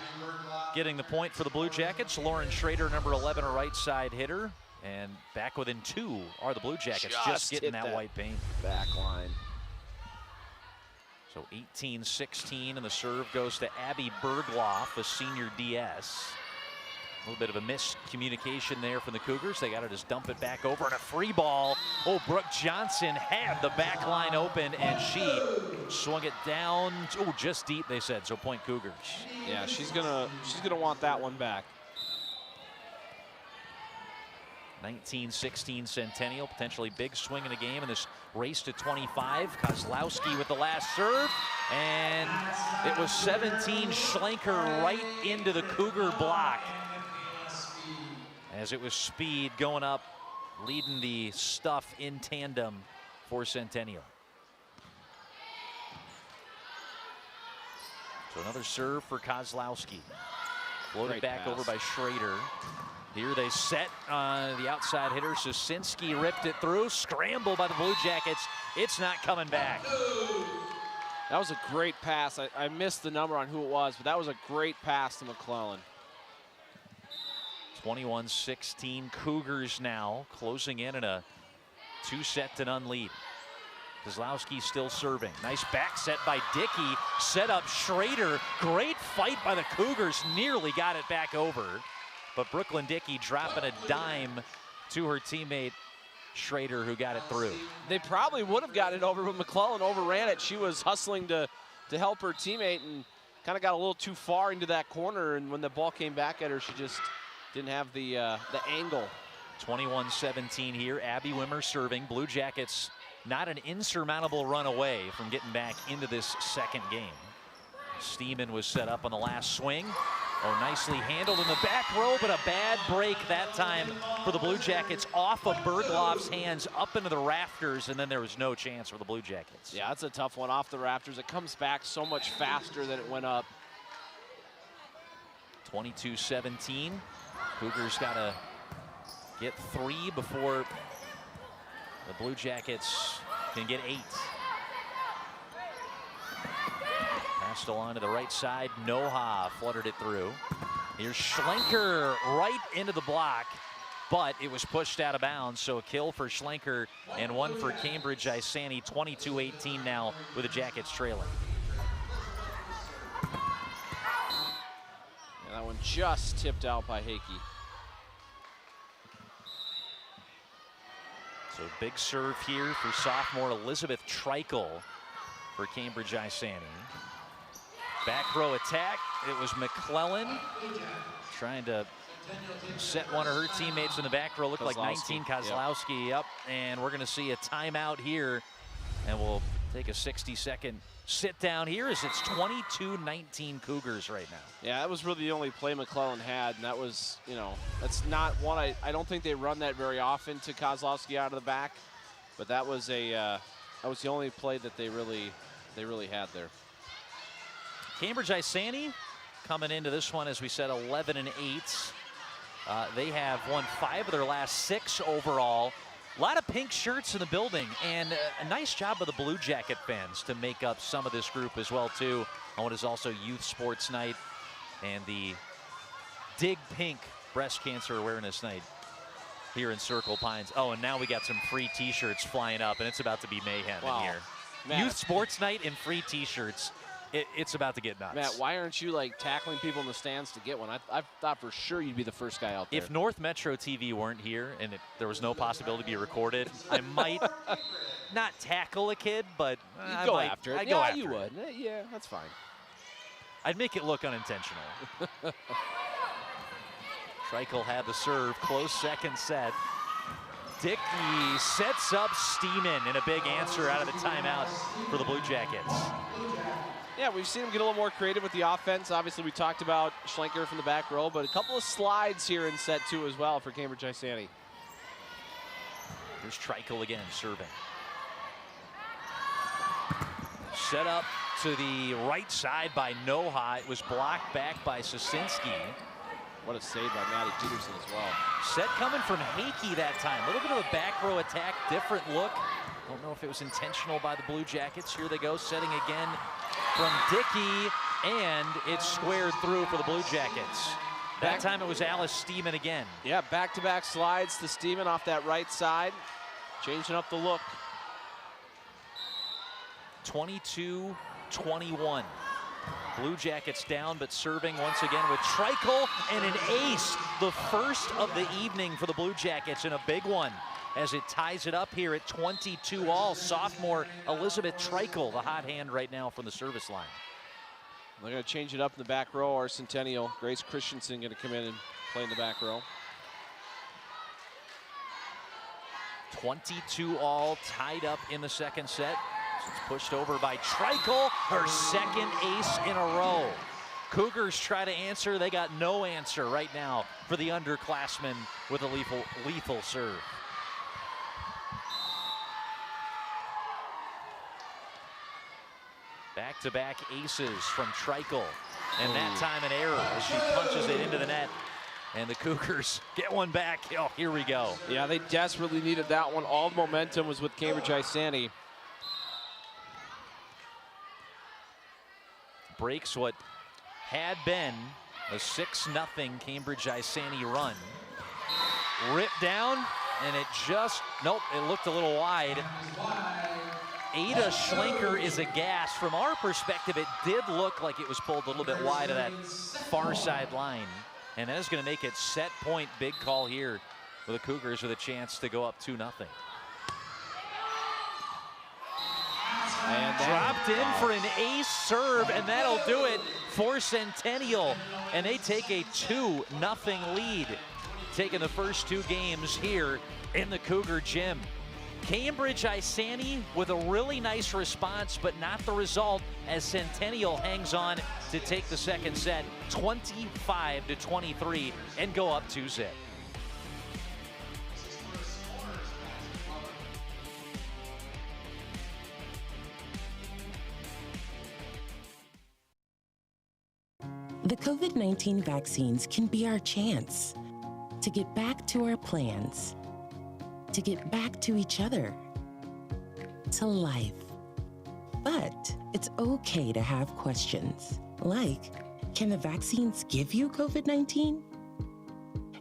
getting the point for the Blue Jackets. Lauren Schrader, number 11, a right side hitter. And back within 2 are the Blue Jackets, just getting that white paint. Back line. So 18-16, and the serve goes to Abby Bergloff, a senior DS. A little bit of a miscommunication there from the Cougars. They got to just dump it back over, and a free ball. Oh, Brooke Johnson had the back line open, and she swung it down. Oh, just deep, they said, so point Cougars. Yeah, she's gonna want that one back. 19-16 Centennial, potentially big swing in the game in this race to 25. Kozlowski with the last serve, and it was 17 Schlenker right into the Cougar block. As it was speed going up, leading the stuff in tandem for Centennial. So another serve for Kozlowski. Floated back over by Schrader. Here they set the outside hitter. Sosinski ripped it through. Scramble by the Blue Jackets. It's not coming back. That was a great pass. I missed the number on who it was, but that was a great pass to McClellan. 21-16 Cougars now, closing in a 2-set-to-none lead. Kozlowski still serving. Nice back set by Dickey. Set up Schrader. Great fight by the Cougars. Nearly got it back over. But Brooklyn Dickey dropping a dime to her teammate Schrader, who got it through. They probably would have gotten it over, but McClellan overran it. She was hustling to help her teammate and kind of got a little too far into that corner, and when the ball came back at her, she just didn't have the angle. 21-17 here. Abby Wimmer serving. Blue Jackets not an insurmountable run away from getting back into this second game. Steeman was set up on the last swing. Oh, nicely handled in the back row, but a bad break that time for the Blue Jackets off of Bergloff's hands up into the rafters, and then there was no chance for the Blue Jackets. Yeah, that's a tough one off the rafters. It comes back so much faster than it went up. 22-17. Cougars got to get 3 before the Blue Jackets can get 8. Passed along to the right side. Noha fluttered it through. Here's Schlenker right into the block, but it was pushed out of bounds. So a kill for Schlenker and one for Cambridge-Isanti. 22-18 now with the Jackets trailing. Yeah, that one just tipped out by Hakey. So big serve here for sophomore Elizabeth Treichel for Cambridge-Isanti. Back row attack. It was McClellan trying to set one of her teammates in the back row. Looked like 19, Kozlowski. Yep. And we're going to see a timeout here. And we'll take a 60-second sit down here as it's 22-19 Cougars right now. Yeah, that was really the only play McClellan had, and that was, you know, that's not one I don't think they run that very often to Kozlowski out of the back, but that was the only play that they really had there. Cambridge-Isanti coming into this one, as we said, 11-8. They have won 5 of their last 6 overall. A lot of pink shirts in the building, and a nice job of the Blue Jacket fans to make up some of this group as well, too, on what is also Youth Sports Night and the Dig Pink Breast Cancer Awareness Night here in Circle Pines. Oh, and now we got some free T-shirts flying up, and it's about to be mayhem in here. Matt, Youth Sports Night and free T-shirts. It's about to get nuts. Matt, why aren't you like tackling people in the stands to get one? I thought for sure you'd be the first guy out there. If North Metro TV weren't here and there was no possibility to be recorded, I might not tackle a kid, but I'd go after it. I'd go after you it. would. Yeah, that's fine. I'd make it look unintentional. Treichel had the serve, close second set. Dickey sets up Steeman in a big answer out of the timeout for the Blue Jackets. Yeah, we've seen him get a little more creative with the offense. Obviously, we talked about Schlenker from the back row, but a couple of slides here in set 2 as well for Cambridge-Isanti. Here's Treichel again, serving. Set up to the right side by Noha. It was blocked back by Sosinski. What a save by Maddie Peterson as well. Set coming from Hakey that time. A little bit of a back row attack, different look. Don't know if it was intentional by the Blue Jackets. Here they go, setting again from Dickey, and it's squared through for the Blue Jackets. That time it was Alice Steeman again. Yeah, back-to-back slides to Steeman off that right side, changing up the look. 22-21. Blue Jackets down, but serving once again with Treichel and an ace. The first of the evening for the Blue Jackets, and a big one as it ties it up here at 22-all. Sophomore Elizabeth Treichel, the hot hand right now from the service line. They're going to change it up in the back row. Our Centennial, Grace Christensen, going to come in and play in the back row. 22-all, tied up in the second set. It's pushed over by Treichel, her second ace in a row. Cougars try to answer. They got no answer right now for the underclassmen with a lethal serve. Back-to-back aces from Treichel. And that time an error as she punches it into the net. And the Cougars get one back. Oh, here we go. Yeah, they desperately needed that one. All the momentum was with Cambridge-Isanti. Breaks what had been a 6-0 Cambridge-Isanti run. Ripped down, and it just, nope, it looked a little wide. Ada Schlenker is aghast. From our perspective, it did look like it was pulled a little bit wide of that far side line. And that is going to make it set point. Big call here for the Cougars with a chance to go up 2-0. And dropped in for an ace serve, and that'll do it for Centennial. And they take a 2-0 lead, taking the first 2 games here in the Cougar gym. Cambridge-Isanti with a really nice response, but not the result, as Centennial hangs on to take the second set 25-23 and go up 2-0. The COVID-19 vaccines can be our chance to get back to our plans, to get back to each other, to life. But it's okay to have questions, like, can the vaccines give you COVID-19?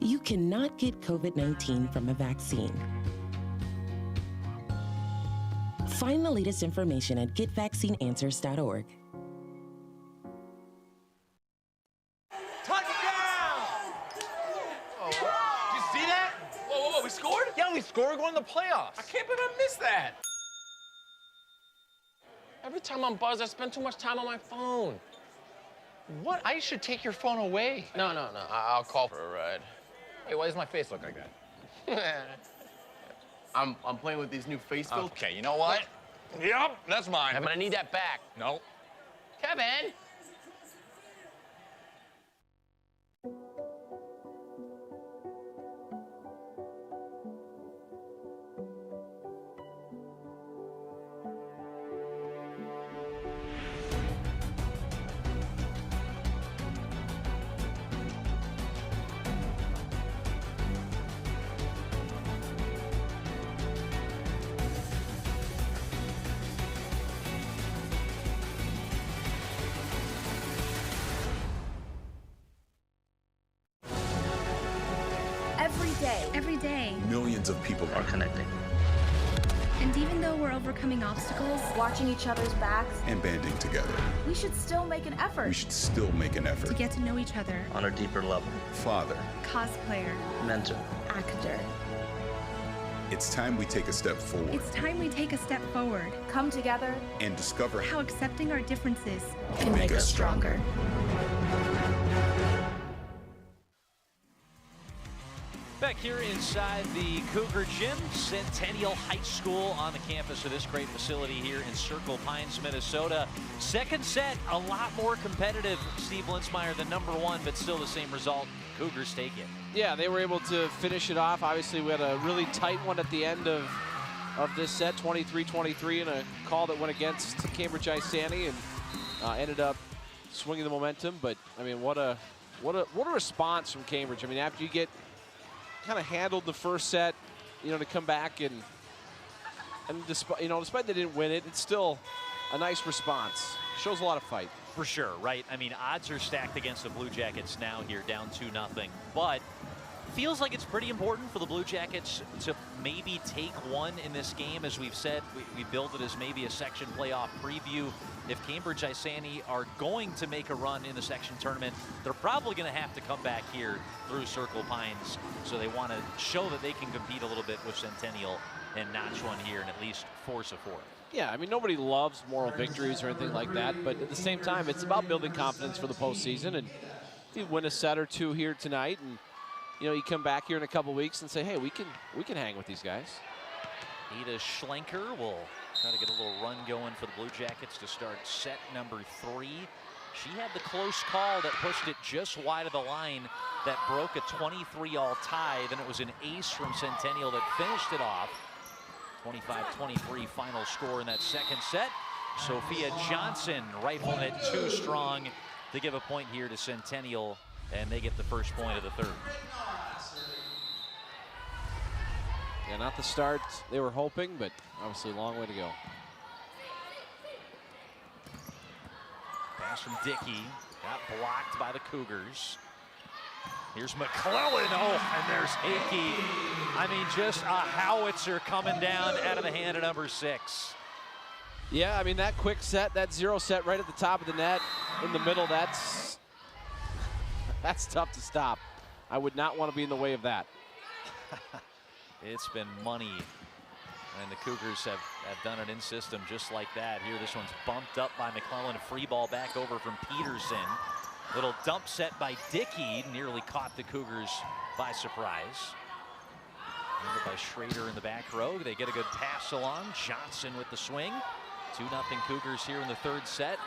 You cannot get COVID-19 from a vaccine. Find the latest information at getvaccineanswers.org. We scored? Yeah, we scored. We're going to the playoffs. I can't believe I missed that. Every time I'm buzzed, I spend too much time on my phone. What? I should take your phone away. No. I'll call for a ride. Hey, why does my face look like that? I'm playing with these new face filters. Okay, you know what? Yep, that's mine. Kevin, I need that back. No. Kevin! Every day, millions of people are connecting. And even though we're overcoming obstacles, watching each other's backs, and banding together, we should still make an effort. We should still make an effort to get to know each other on a deeper level. Father, cosplayer, mentor, actor. It's time we take a step forward. It's time we take a step forward. Come together and discover how accepting our differences can make us stronger. Back here inside the Cougar Gym, Centennial High School on the campus of this great facility here in Circle Pines, Minnesota. Second set, a lot more competitive, Steve Linsmeyer, than number one, but still the same result. Cougars take it. Yeah, they were able to finish it off. Obviously, we had a really tight one at the end of this set, 23-23, and a call that went against Cambridge-Isanti and ended up swinging the momentum. But I mean, what a response from Cambridge. I mean, after you get kind of handled the first set, you know, to come back and despite they didn't win it, it's still a nice response. Shows a lot of fight. For sure, right? I mean, odds are stacked against the Blue Jackets now here, down 2-0. But feels like it's pretty important for the Blue Jackets to maybe take one in this game. As we've said, we build it as maybe a section playoff preview. If Cambridge-Isanti are going to make a run in the section tournament, they're probably going to have to come back here through Circle Pines. So they want to show that they can compete a little bit with Centennial and notch one here and at least force a fourth. Yeah, I mean, nobody loves moral victories or anything like that, but at the same time, it's about building confidence for the postseason. And if you win a set or two here tonight, and you know, you come back here in a couple weeks and say, hey, we can hang with these guys. Ida Schlenker will try to get a little run going for the Blue Jackets to start set number 3. She had the close call that pushed it just wide of the line that broke a 23-all tie. Then it was an ace from Centennial that finished it off. 25-23 final score in that second set. Sophia Johnson rifling it too strong to give a point here to Centennial, and they get the first point of the third. Yeah, not the start they were hoping, but obviously a long way to go. Pass from Dickey, got blocked by the Cougars. Here's McClellan, and there's Hickey. I mean, just a howitzer coming down out of the hand of number 6. Yeah, I mean, that quick set, that 0 set right at the top of the net, in the middle, that's tough to stop. I would not want to be in the way of that. It's been money, and the Cougars have done it in system just like that. Here, this one's bumped up by McClellan, free ball back over from Peterson. Little dump set by Dickey, nearly caught the Cougars by surprise. Handled by Schrader in the back row. They get a good pass along. Johnson with the swing. 2-0 Cougars here in the third set.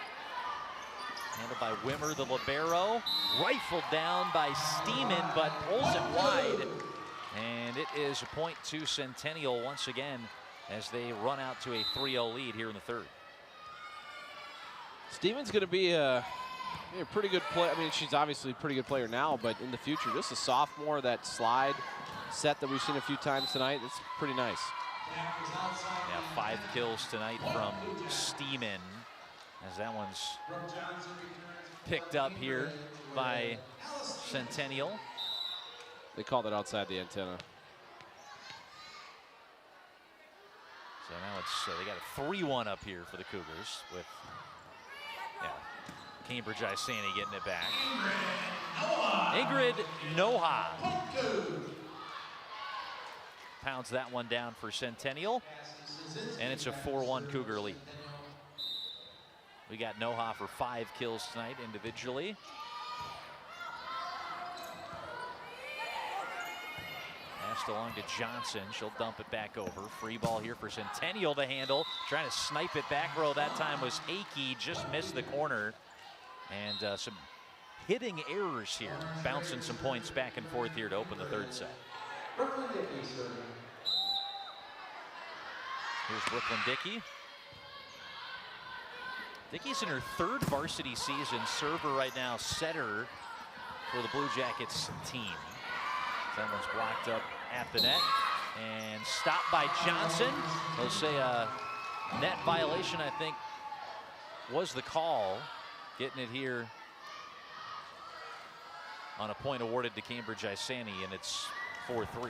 Handled by Wimmer, the libero. Rifled down by Steeman, but pulls it wide. And it is a point to Centennial once again as they run out to a 3-0 lead here in the third. Steeman's going to be a pretty good player. I mean, she's obviously a pretty good player now, but in the future, just a sophomore, that slide set that we've seen a few times tonight, it's pretty nice. Yeah, 5 kills tonight from Steeman, as that one's picked up here by Centennial. They called it outside the antenna. So now it's they got a 3-1 up here for the Cougars with Cambridge-Isanti getting it back. Ingrid Noha pounds that one down for Centennial, and it's a 4-1 Cougar lead. We got Noha for 5 kills tonight individually. Passed along to Johnson. She'll dump it back over. Free ball here for Centennial to handle. Trying to snipe it back row. That time was Akey. Just missed the corner. And some hitting errors here. Bouncing some points back and forth here to open the third set. Here's Brooklyn Dickey. Dickey's in her 3rd varsity season. Server right now, setter for the Blue Jackets team. That one's blocked up at the net and stopped by Johnson. They'll say a net violation, I think, was the call. Getting it here on a point awarded to Cambridge-Isanti, and it's 4-3.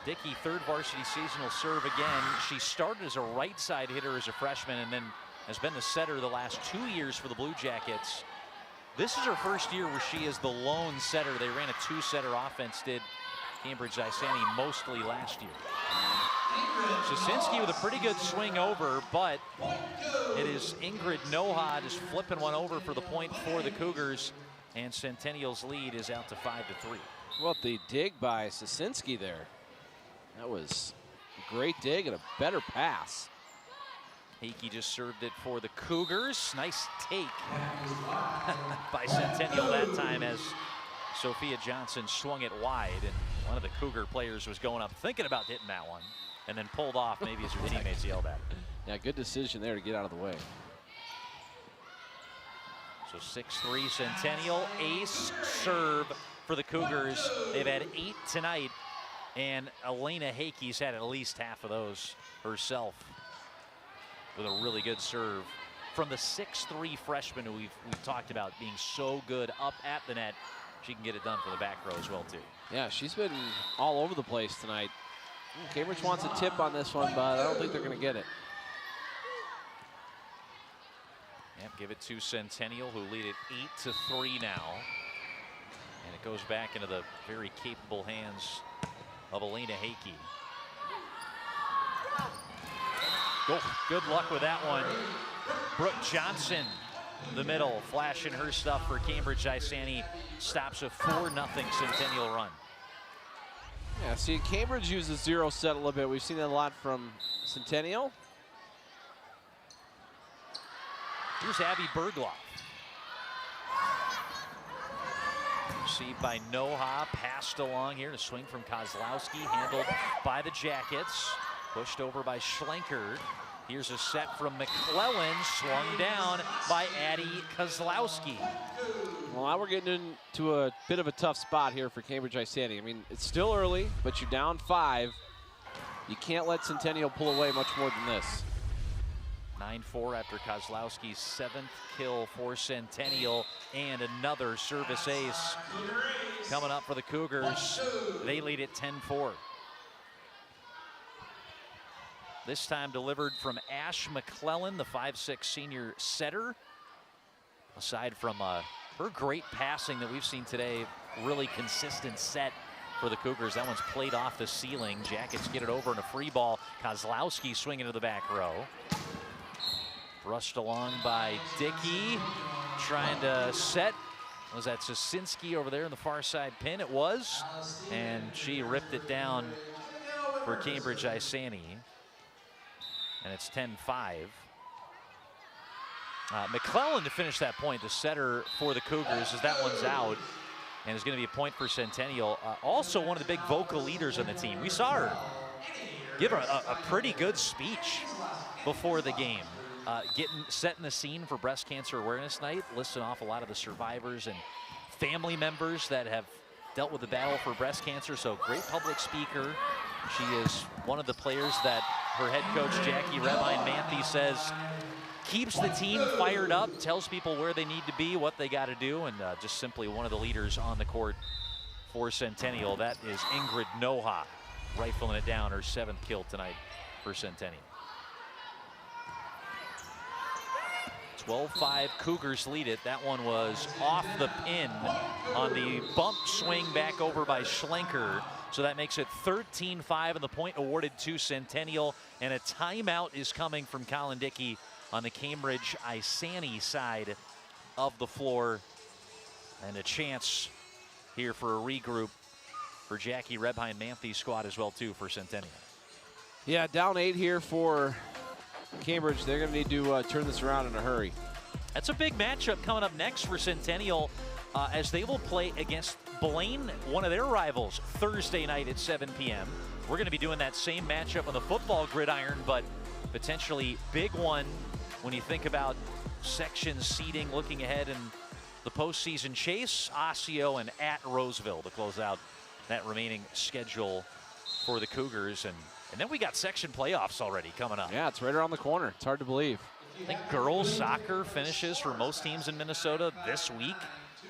Dickey, 3rd varsity season, will serve again. She started as a right side hitter as a freshman and then has been the setter the last 2 years for the Blue Jackets. This is her first year where she is the lone setter. They ran a 2-setter offense, did Cambridge-Isanti mostly last year. Jasinski with a pretty good swing over, but it is Ingrid Noha just flipping one over for the point for the Cougars, and Centennial's lead is out to 5-3. Well, the dig by Jasinski there. That was a great dig and a better pass. Akey just served it for the Cougars. Nice take by Centennial that time as Sophia Johnson swung it wide, and one of the Cougar players was going up thinking about hitting that one and then pulled off maybe as her teammates yelled at her. Yeah, good decision there to get out of the way. So 6-3 Centennial. Ace serve for the Cougars. They've had 8 tonight, and Elena Hakey's had at least half of those herself with a really good serve from the 6'3 freshman who we've talked about being so good up at the net. She can get it done for the back row as well too. Yeah, she's been all over the place tonight. Cambridge wants a tip on this one, but I don't think they're going to get it. Yep, give it to Centennial, who lead it 8-3 now. And it goes back into the very capable hands of Elena Hakey. Oh, good luck with that one. Brooke Johnson, the middle, flashing her stuff for Cambridge-Isanti. Stops a 4-0 Centennial run. Yeah, see, Cambridge uses 0 set a little bit. We've seen that a lot from Centennial. Here's Abby Bergloff. Received by Noha, passed along here to swing from Kozlowski, handled by the Jackets. Pushed over by Schlenker. Here's a set from McClellan, swung down by Addie Kozlowski. Well, now we're getting into a bit of a tough spot here for Cambridge-Isanti. I mean, it's still early, but you're down 5. You can't let Centennial pull away much more than this. 9-4 after Kozlowski's 7th kill for Centennial, and another service ace coming up for the Cougars. They lead at 10-4. This time delivered from Ash McClellan, the 5'6 senior setter. Aside from her great passing that we've seen today, really consistent set for the Cougars. That one's played off the ceiling. Jackets get it over in a free ball. Kozlowski swinging to the back row. Brushed along by Dickey, trying to set. Was that Jasinski over there in the far side pin? It was, and she ripped it down for Cambridge-Isanti. And it's 10-5. McClellan to finish that point, the setter for the Cougars, as that one's out. And it's going to be a point for Centennial. Also one of the big vocal leaders on the team. We saw her give her a pretty good speech before the game. Setting the scene for Breast Cancer Awareness Night, listing off a lot of the survivors and family members that have dealt with the battle for breast cancer. So great public speaker. She is one of the players that her head coach, Jackie Rebine-Manthe, says keeps the team fired up, tells people where they need to be, what they got to do, and just simply one of the leaders on the court for Centennial. That is Ingrid Noha, rifling it down, her 7th kill tonight for Centennial. 12-5 Cougars lead it. That one was off the pin on the bump swing back over by Schlenker. So that makes it 13-5, and the point awarded to Centennial. And a timeout is coming from Colin Dickey on the Cambridge-Isanti side of the floor. And a chance here for a regroup for Jackie Rebheim-Manthi's squad as well, too, for Centennial. Yeah, down 8 here for Cambridge. They're going to need to turn this around in a hurry. That's a big matchup coming up next for Centennial as they will play against Blaine, one of their rivals, Thursday night at 7 p.m. We're going to be doing that same matchup on the football gridiron, but potentially big one when you think about section seeding, looking ahead in the postseason chase. Osseo and at Roseville to close out that remaining schedule for the Cougars. And then we got section playoffs already coming up. Yeah, it's right around the corner. It's hard to believe. I think girls soccer finishes for most teams in Minnesota this week.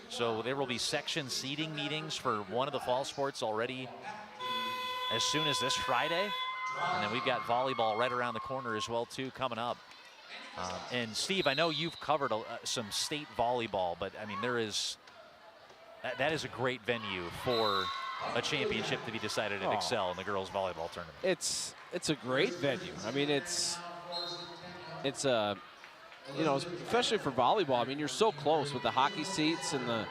So there will be section seeding meetings for one of the fall sports already as soon as this Friday. And then we've got volleyball right around the corner as well, too, coming up. And Steve, I know you've covered some state volleyball, but I mean, that is a great venue for a championship to be decided at Excel in the girls volleyball tournament. It's a great venue. I mean, it's a, you know, especially for volleyball. I mean, you're so close with the hockey seats and I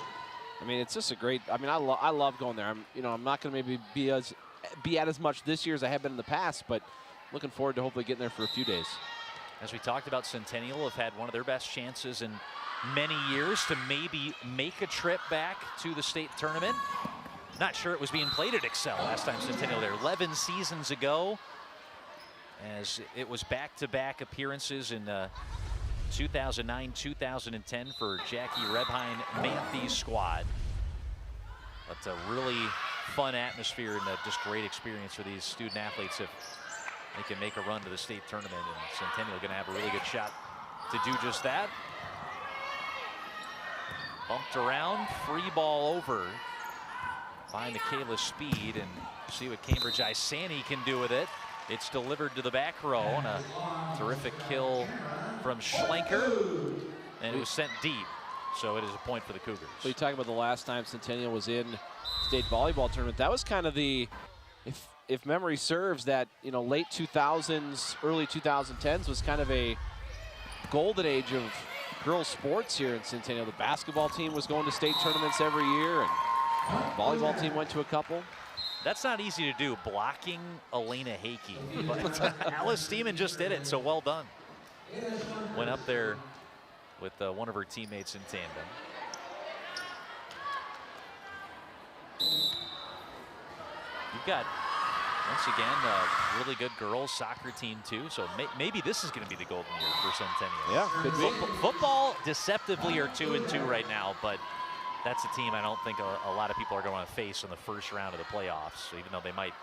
mean, it's just a great. I mean, I love going there. I'm not going to maybe be at as much this year as I have been in the past, but looking forward to hopefully getting there for a few days. As we talked about, Centennial have had one of their best chances in many years to maybe make a trip back to the state tournament. Not sure it was being played at Excel last time Centennial there, 11 seasons ago, as it was back-to-back appearances in 2009, 2010 for Jackie Rebheim-Manthi's squad. But a really fun atmosphere and just great experience for these student athletes if they can make a run to the state tournament, and Centennial going to have a really good shot to do just that. Bumped around, free ball over by Michaela Speed, and see what Cambridge-Isanti can do with it. It's delivered to the back row on a terrific kill from Schlenker, and it was sent deep. So it is a point for the Cougars. So you're talking about the last time Centennial was in state volleyball tournament. That was kind of the, if memory serves, that, you know, late 2000s, early 2010s was kind of a golden age of girls sports here in Centennial. The basketball team was going to state tournaments every year, and the volleyball team went to a couple. That's not easy to do, blocking Elena Hakey. But Alice Steeman just did it, so well done. Went up there with one of her teammates in tandem. You've got, once again, a really good girls soccer team, too. So maybe this is going to be the golden year for Centennial. Yeah, could be. Football, deceptively, are 2-2 right now, but that's a team I don't think a lot of people are going to face in the first round of the playoffs, even though they might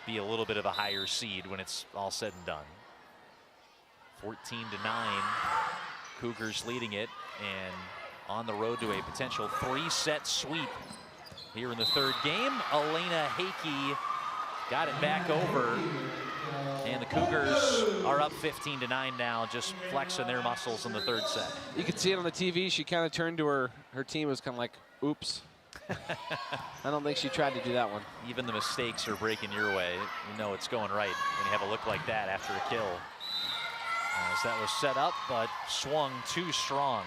be a little bit of a higher seed when it's all said and done. 14-9, Cougars leading it, and on the road to a potential 3-set sweep here in the third game. Elena Hakey got it back over, and the Cougars are up 15-9 now, just flexing their muscles in the third set. You could see it on the TV. She kind of turned to her team, was kind of like, oops. I don't think she tried to do that one. Even the mistakes are breaking your way. You know it's going right when you have a look like that after a kill. As that was set up, but swung too strong.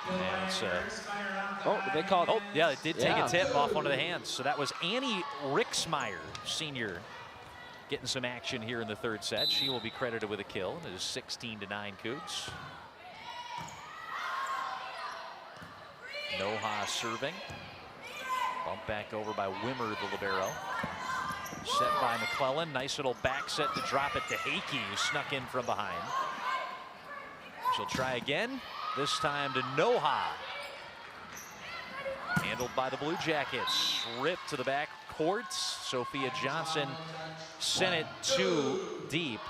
And it's, oh, did they call it? Oh, yeah, it did take a tip off one of the hands. So that was Annie Rixmeyer, senior, getting some action here in the third set. She will be credited with a kill. It is 16-9 Cougs. Noha serving. Bump back over by Wimmer, the libero. Set by McClellan. Nice little back set to drop it to Hakey, who snuck in from behind. She'll try again. This time to Noha. Handled by the Blue Jackets. Ripped to the back court. Sophia Johnson sent it too deep.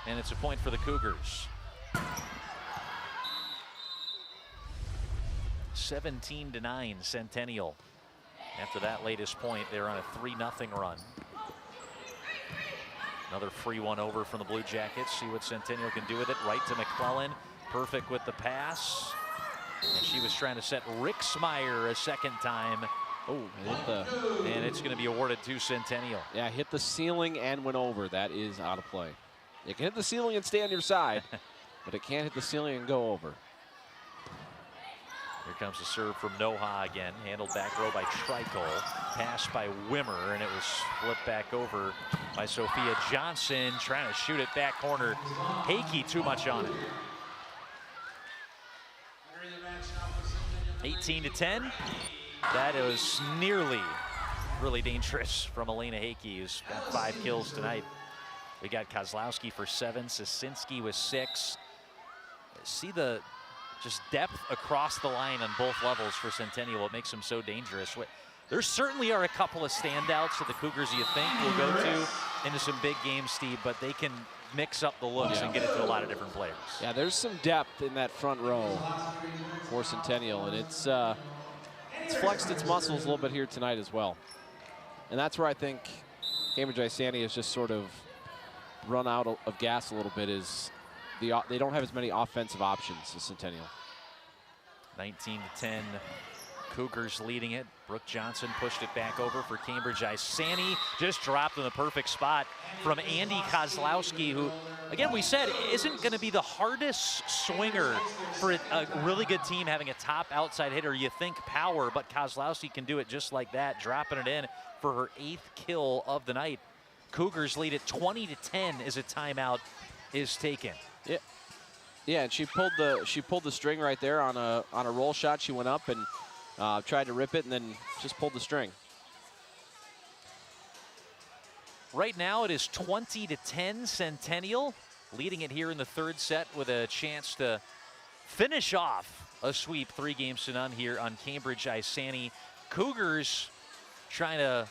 And it's a point for the Cougars. 17-9 Centennial. After that latest point, they're on a 3-0 run. Another free one over from the Blue Jackets. See what Centennial can do with it. Right to McClellan. Perfect with the pass. And she was trying to set Rixmeyer a second time. Oh, and it's going to be awarded to Centennial. Yeah, hit the ceiling and went over. That is out of play. It can hit the ceiling and stay on your side, but it can't hit the ceiling and go over. Here comes the serve from Noha again. Handled back row by Trikel. Passed by Wimmer, and it was flipped back over by Sophia Johnson. Trying to shoot it back corner. Hakey too much on it. 18-10. That is nearly really dangerous from Elena Hakey, who's got 5 kills tonight. We got Kozlowski for 7, Sasinski with 6. See the just depth across the line on both levels for Centennial, what makes them so dangerous. There certainly are a couple of standouts that the Cougars you think will go to into some big games, Steve, but they can mix up the looks and get it to a lot of different players. Yeah, there's some depth in that front row for Centennial, and it's flexed its muscles a little bit here tonight as well. And that's where I think Cambridge-Isanti has just sort of run out of gas a little bit, is they don't have as many offensive options as Centennial. 19-10, Cougars leading it. Brooke Johnson pushed it back over for Cambridge-Isanti. Just dropped in the perfect spot from Andy Kozlowski, who, again, we said isn't going to be the hardest swinger for a really good team having a top outside hitter. You think power, but Kozlowski can do it just like that, dropping it in for her 8th kill of the night. Cougars lead it 20-10 as a timeout is taken. Yeah, and she pulled the string right there on a roll shot. She went up and tried to rip it, and then just pulled the string. Right now it is 20-10 Centennial, leading it here in the 3rd set with a chance to finish off a sweep 3-0 here on Cambridge-Isanti. Cougars trying to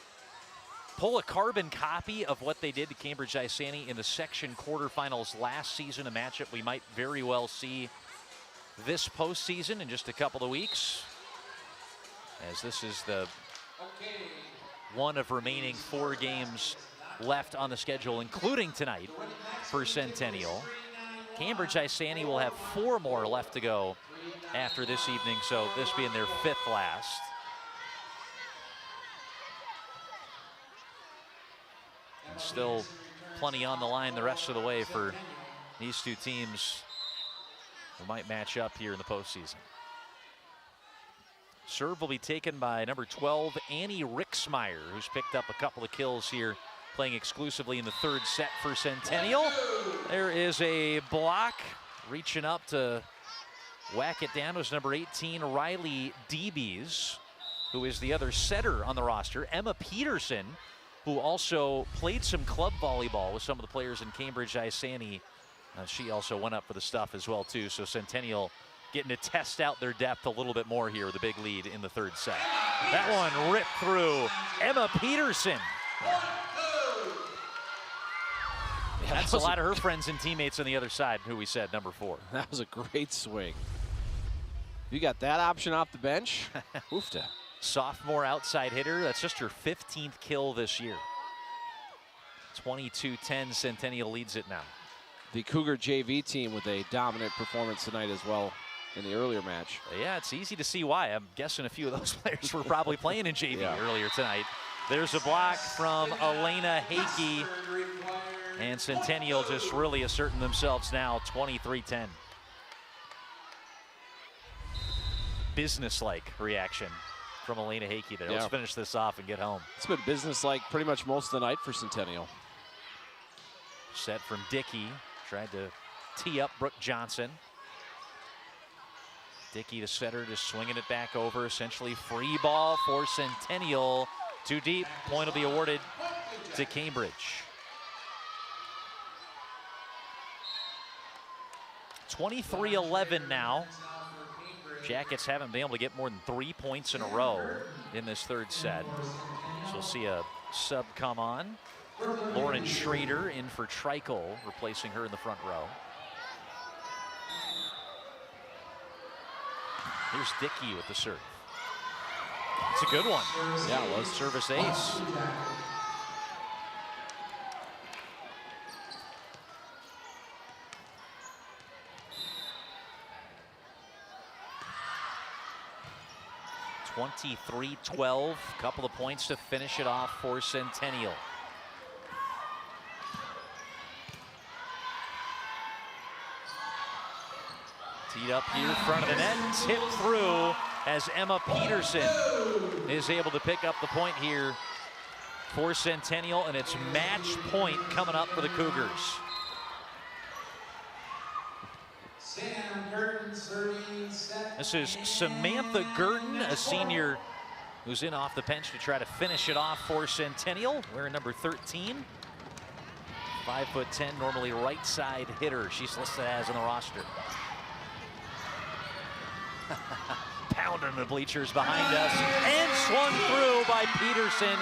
pull a carbon copy of what they did to Cambridge-Isanti in the section quarterfinals last season, a matchup we might very well see this postseason in just a couple of weeks, as this is the one of remaining 4 games left on the schedule, including tonight for Centennial. Cambridge-Isanti will have 4 more left to go after this evening, so this being their 5th last. And still plenty on the line the rest of the way for these 2 teams who might match up here in the postseason. Serve will be taken by number 12, Annie Rixmeyer, who's picked up a couple of kills here, playing exclusively in the 3rd set for Centennial. There is a block, reaching up to whack it down was number 18, Riley Deebies, who is the other setter on the roster. Emma Peterson, who also played some club volleyball with some of the players in Cambridge-Isanti. She also went up for the stuff as well, too. So Centennial getting to test out their depth a little bit more here with a big lead in the 3rd set. That one ripped through Emma Peterson. Yeah, that's a lot of her friends and teammates on the other side, who we said, number 4. That was a great swing. You got that option off the bench. Oofta. Sophomore outside hitter. That's just her 15th kill this year. 22-10, Centennial leads it now. The Cougar JV team with a dominant performance tonight as well in the earlier match. Yeah, it's easy to see why. I'm guessing a few of those players were probably playing in JV earlier tonight. There's a block from Elena Hakey, and Centennial just really asserting themselves now, 23-10. Business-like reaction from Elena Hakey there. Let's finish this off and get home. It's been business-like pretty much most of the night for Centennial. Set from Dickey. Tried to tee up Brooke Johnson. Dickey, the setter, just swinging it back over. Essentially free ball for Centennial. Too deep. Point will be awarded to Cambridge. 23-11 now. Jackets haven't been able to get more than 3 points in a row in this 3rd set. So we'll see a sub come on. Lauren Schrader in for Trikel, replacing her in the front row. Here's Dickey with the serve. It's a good one. Yeah, it was. Service ace. (23-12), couple of points to finish it off for Centennial. Teed up here in front of the net, tipped through as Emma Peterson is able to pick up the point here for Centennial, and it's match point coming up for the Cougars. This is Samantha Gurton, a senior who's in off the bench to try to finish it off for Centennial, wearing number 13. 5'10", normally right side hitter she's listed as on the roster. Pounding the bleachers behind us, and swung through by Peterson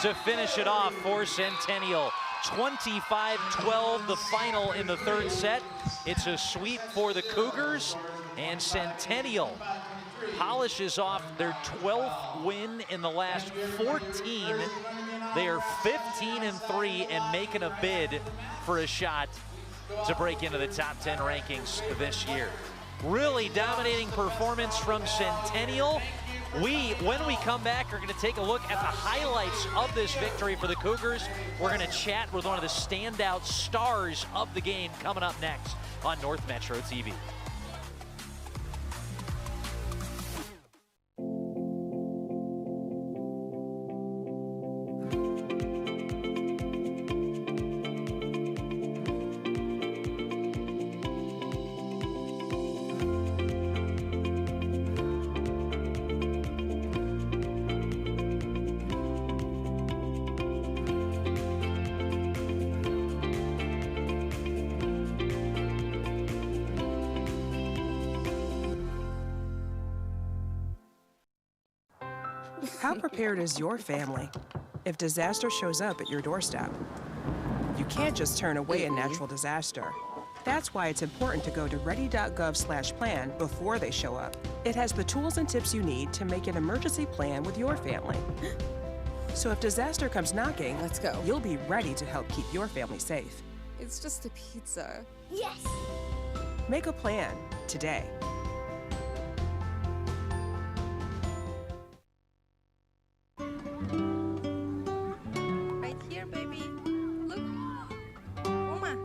to finish it off for Centennial. 25-12 the final in the third set. It's a sweep for the Cougars, and Centennial polishes off their 12th win in the last 14. They are 15-3 and making a bid for a shot to break into the top 10 rankings this year. Really dominating performance from Centennial. When we come back, are going to take a look at the highlights of this victory for the Cougars. We're going to chat with one of the standout stars of the game coming up next on North Metro TV. How prepared is your family if disaster shows up at your doorstep? You can't just turn away a natural disaster. That's why it's important to go to ready.gov/plan before they show up. It has the tools and tips you need to make an emergency plan with your family. So if disaster comes knocking, let's go. You'll be ready to help keep your family safe. It's just a pizza. Yes! Make a plan today. Right here, baby. Look. Uma.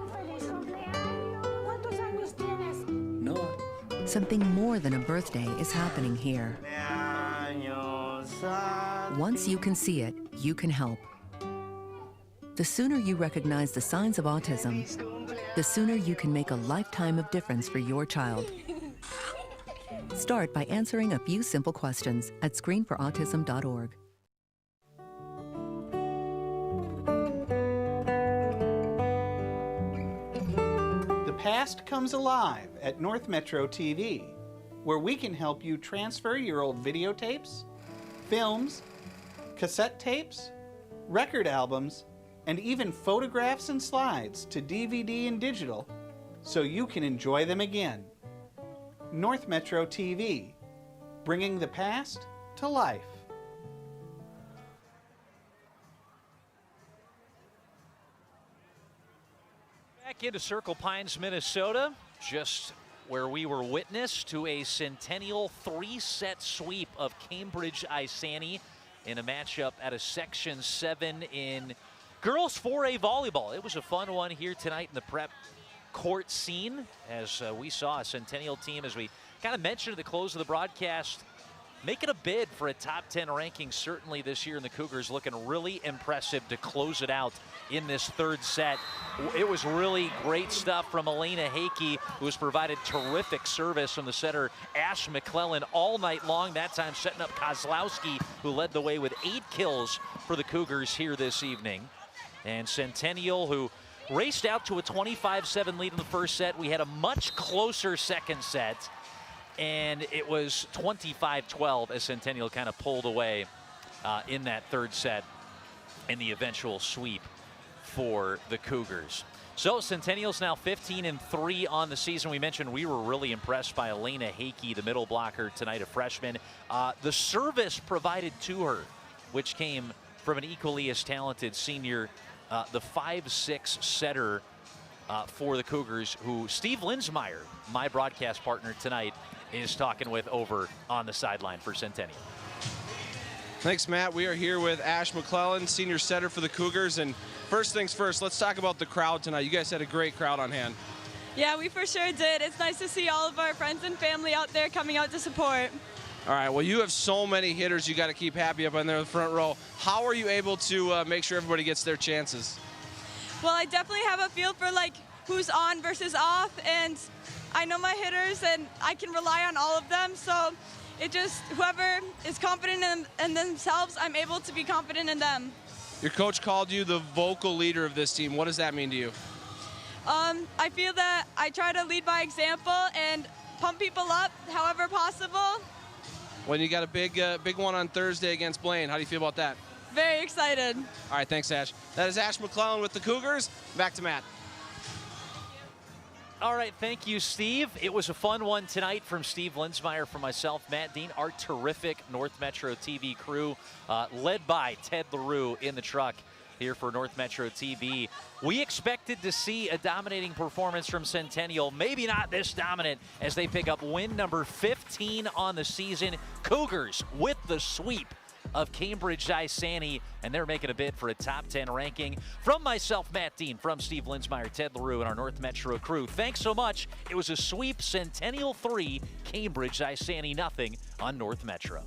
Something more than a birthday is happening here. Once you can see it, you can help. The sooner you recognize the signs of autism, the sooner you can make a lifetime of difference for your child. Start by answering a few simple questions at screenforautism.org. The past comes alive at North Metro TV, where we can help you transfer your old videotapes, films, cassette tapes, record albums, and even photographs and slides to DVD and digital so you can enjoy them again. North Metro TV, bringing the past to life. Back into Circle Pines, Minnesota, just where we were witness to a Centennial 3-set sweep of Cambridge-Isanti in a matchup at a Section 7 in girls 4A volleyball. It was a fun one here tonight in the prep court scene as we saw a Centennial team, as we kind of mentioned at the close of the broadcast, making a bid for a top 10 ranking certainly this year, and the Cougars looking really impressive to close it out in this third set. It was really great stuff from Elena Hakey, who has provided terrific service from the setter Ash McClellan all night long, that time setting up Kozlowski, who led the way with 8 kills for the Cougars here this evening. And Centennial, who raced out to a 25-7 lead in the first set. We had a much closer second set, and it was 25-12 as Centennial kind of pulled away in that third set in the eventual sweep for the Cougars. So Centennial's now 15-3 on the season. We mentioned we were really impressed by Elena Hakey, the middle blocker tonight, a freshman. The service provided to her, which came from an equally as talented senior, the 5'6" setter for the Cougars, who Steve Linsmeyer, my broadcast partner tonight, is talking with over on the sideline for Centennial. Thanks, Matt. We are here with Ash McClellan, senior setter for the Cougars. And first things first, let's talk about the crowd tonight. You guys had a great crowd on hand. Yeah, we for sure did. It's nice to see all of our friends and family out there coming out to support. All right, well, you have so many hitters you got to keep happy up on there in the front row. How are you able to make sure everybody gets their chances? Well, I definitely have a feel for like who's on versus off, and I know my hitters and I can rely on all of them. So it just, whoever is confident in themselves, I'm able to be confident in them. Your coach called you the vocal leader of this team. What does that mean to you? I feel that I try to lead by example and pump people up however possible. When you got a big one on Thursday against Blaine, how do you feel about that? Very excited. All right, thanks, Ash. That is Ash McClellan with the Cougars. Back to Matt. All right, thank you, Steve. It was a fun one tonight from Steve Linsmeyer, from myself, Matt Dean, our terrific North Metro TV crew, led by Ted LaRue in the truck here for North Metro TV. We expected to see a dominating performance from Centennial, maybe not this dominant, as they pick up win number 15 on the season. Cougars with the sweep of Cambridge-Isanti, and they're making a bid for a top 10 ranking. From myself, Matt Dean, from Steve Linsmeyer, Ted LaRue, and our North Metro crew, thanks so much. It was a sweep, Centennial 3, Cambridge-Isanti nothing on North Metro.